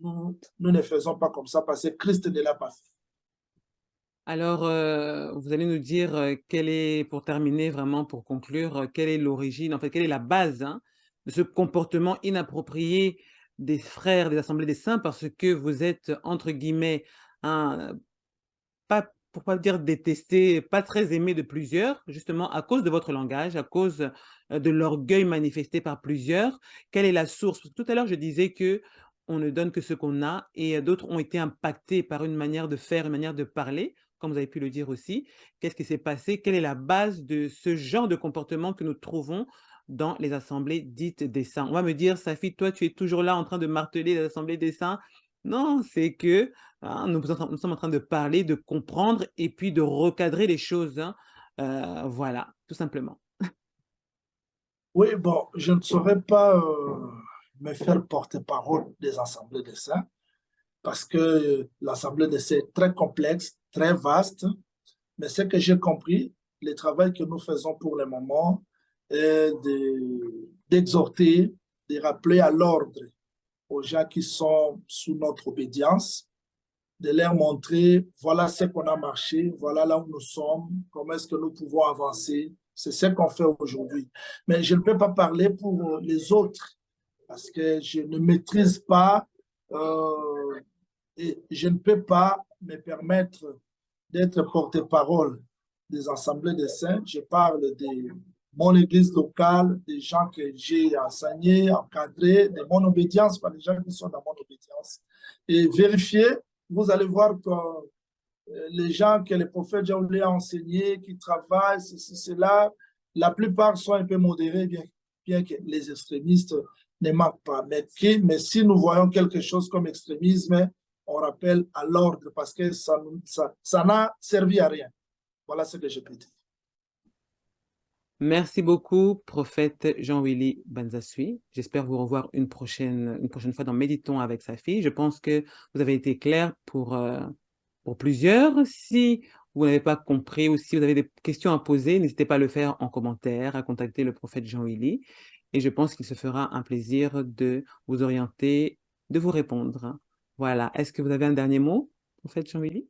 Nous ne faisons pas comme ça parce que Christ ne l'a pas fait. Alors, vous allez nous dire quelle est, pour terminer, vraiment pour conclure, quelle est l'origine, en fait, quelle est la base hein, de ce comportement inapproprié des frères des Assemblées des Saints parce que vous êtes, entre guillemets, pas, pour pas dire détesté, pas très aimé de plusieurs, justement à cause de votre langage, à cause de l'orgueil manifesté par plusieurs. Quelle est la source? Parce que tout à l'heure, je disais que on ne donne que ce qu'on a et d'autres ont été impactés par une manière de faire, une manière de parler, comme vous avez pu le dire aussi. Qu'est-ce qui s'est passé? Quelle est la base de ce genre de comportement que nous trouvons dans les assemblées dites des saints? On va me dire, Safi, toi, tu es toujours là en train de marteler les assemblées des saints. Non, c'est que hein, nous sommes en train de parler, de comprendre et puis de recadrer les choses. Hein. Voilà, tout simplement. Oui, bon, je ne saurais pas me faire porte-parole des assemblées des saints parce que l'assemblée des saints est très complexe, très vaste, mais ce que j'ai compris, le travail que nous faisons pour le moment est d'exhorter, de rappeler à l'ordre aux gens qui sont sous notre obédience, de leur montrer, voilà ce qu'on a marché, voilà là où nous sommes, comment est-ce que nous pouvons avancer. C'est ce qu'on fait aujourd'hui. Mais je ne peux pas parler pour les autres parce que je ne maîtrise pas et je ne peux pas me permettre d'être porte-parole des assemblées des saints. Je parle de mon église locale, des gens que j'ai enseignés, encadrés, de mon obédience, par les gens qui sont dans mon obédience. Et vérifier, vous allez voir que les gens que le prophète Jean-Louis a enseignés, qui travaillent, ceci, cela, la plupart sont un peu modérés, bien que les extrémistes ne manquent pas. Mais si nous voyons quelque chose comme extrémisme, on rappelle à l'ordre parce que ça n'a servi à rien. Voilà ce que je peux dire. Merci beaucoup, prophète Jean-Willy Banzasui. J'espère vous revoir une prochaine fois dans Méditons avec Safi. Je pense que vous avez été clair pour plusieurs. Si vous n'avez pas compris ou si vous avez des questions à poser, n'hésitez pas à le faire en commentaire, à contacter le prophète Jean-Willy. Et je pense qu'il se fera un plaisir de vous orienter, de vous répondre. Voilà. Est-ce que vous avez un dernier mot, prophète Jean-Willy?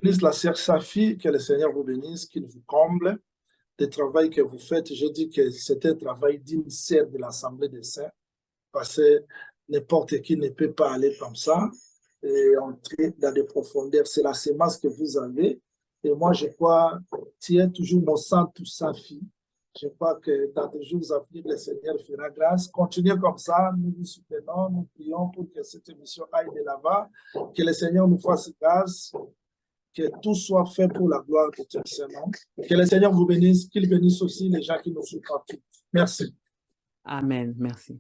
Bénisse la sœur Safi, que le Seigneur vous bénisse, qu'il vous comble. Le travail que vous faites, je dis que c'est un travail digne de l'Assemblée des Saints, parce que n'importe qui ne peut pas aller comme ça et entrer dans des profondeurs. C'est la sémence que vous avez. Et moi, je crois, tiens toujours mon sang, tout ça, fille. Je crois que dans les jours à venir, le Seigneur fera grâce. Continuez comme ça, nous vous soutenons, nous prions pour que cette émission aille de l'avant, que le Seigneur nous fasse grâce, que tout soit fait pour la gloire de Dieu. Que le Seigneur vous bénisse, qu'il bénisse aussi les gens qui nous suivent partout. Merci. Amen. Merci.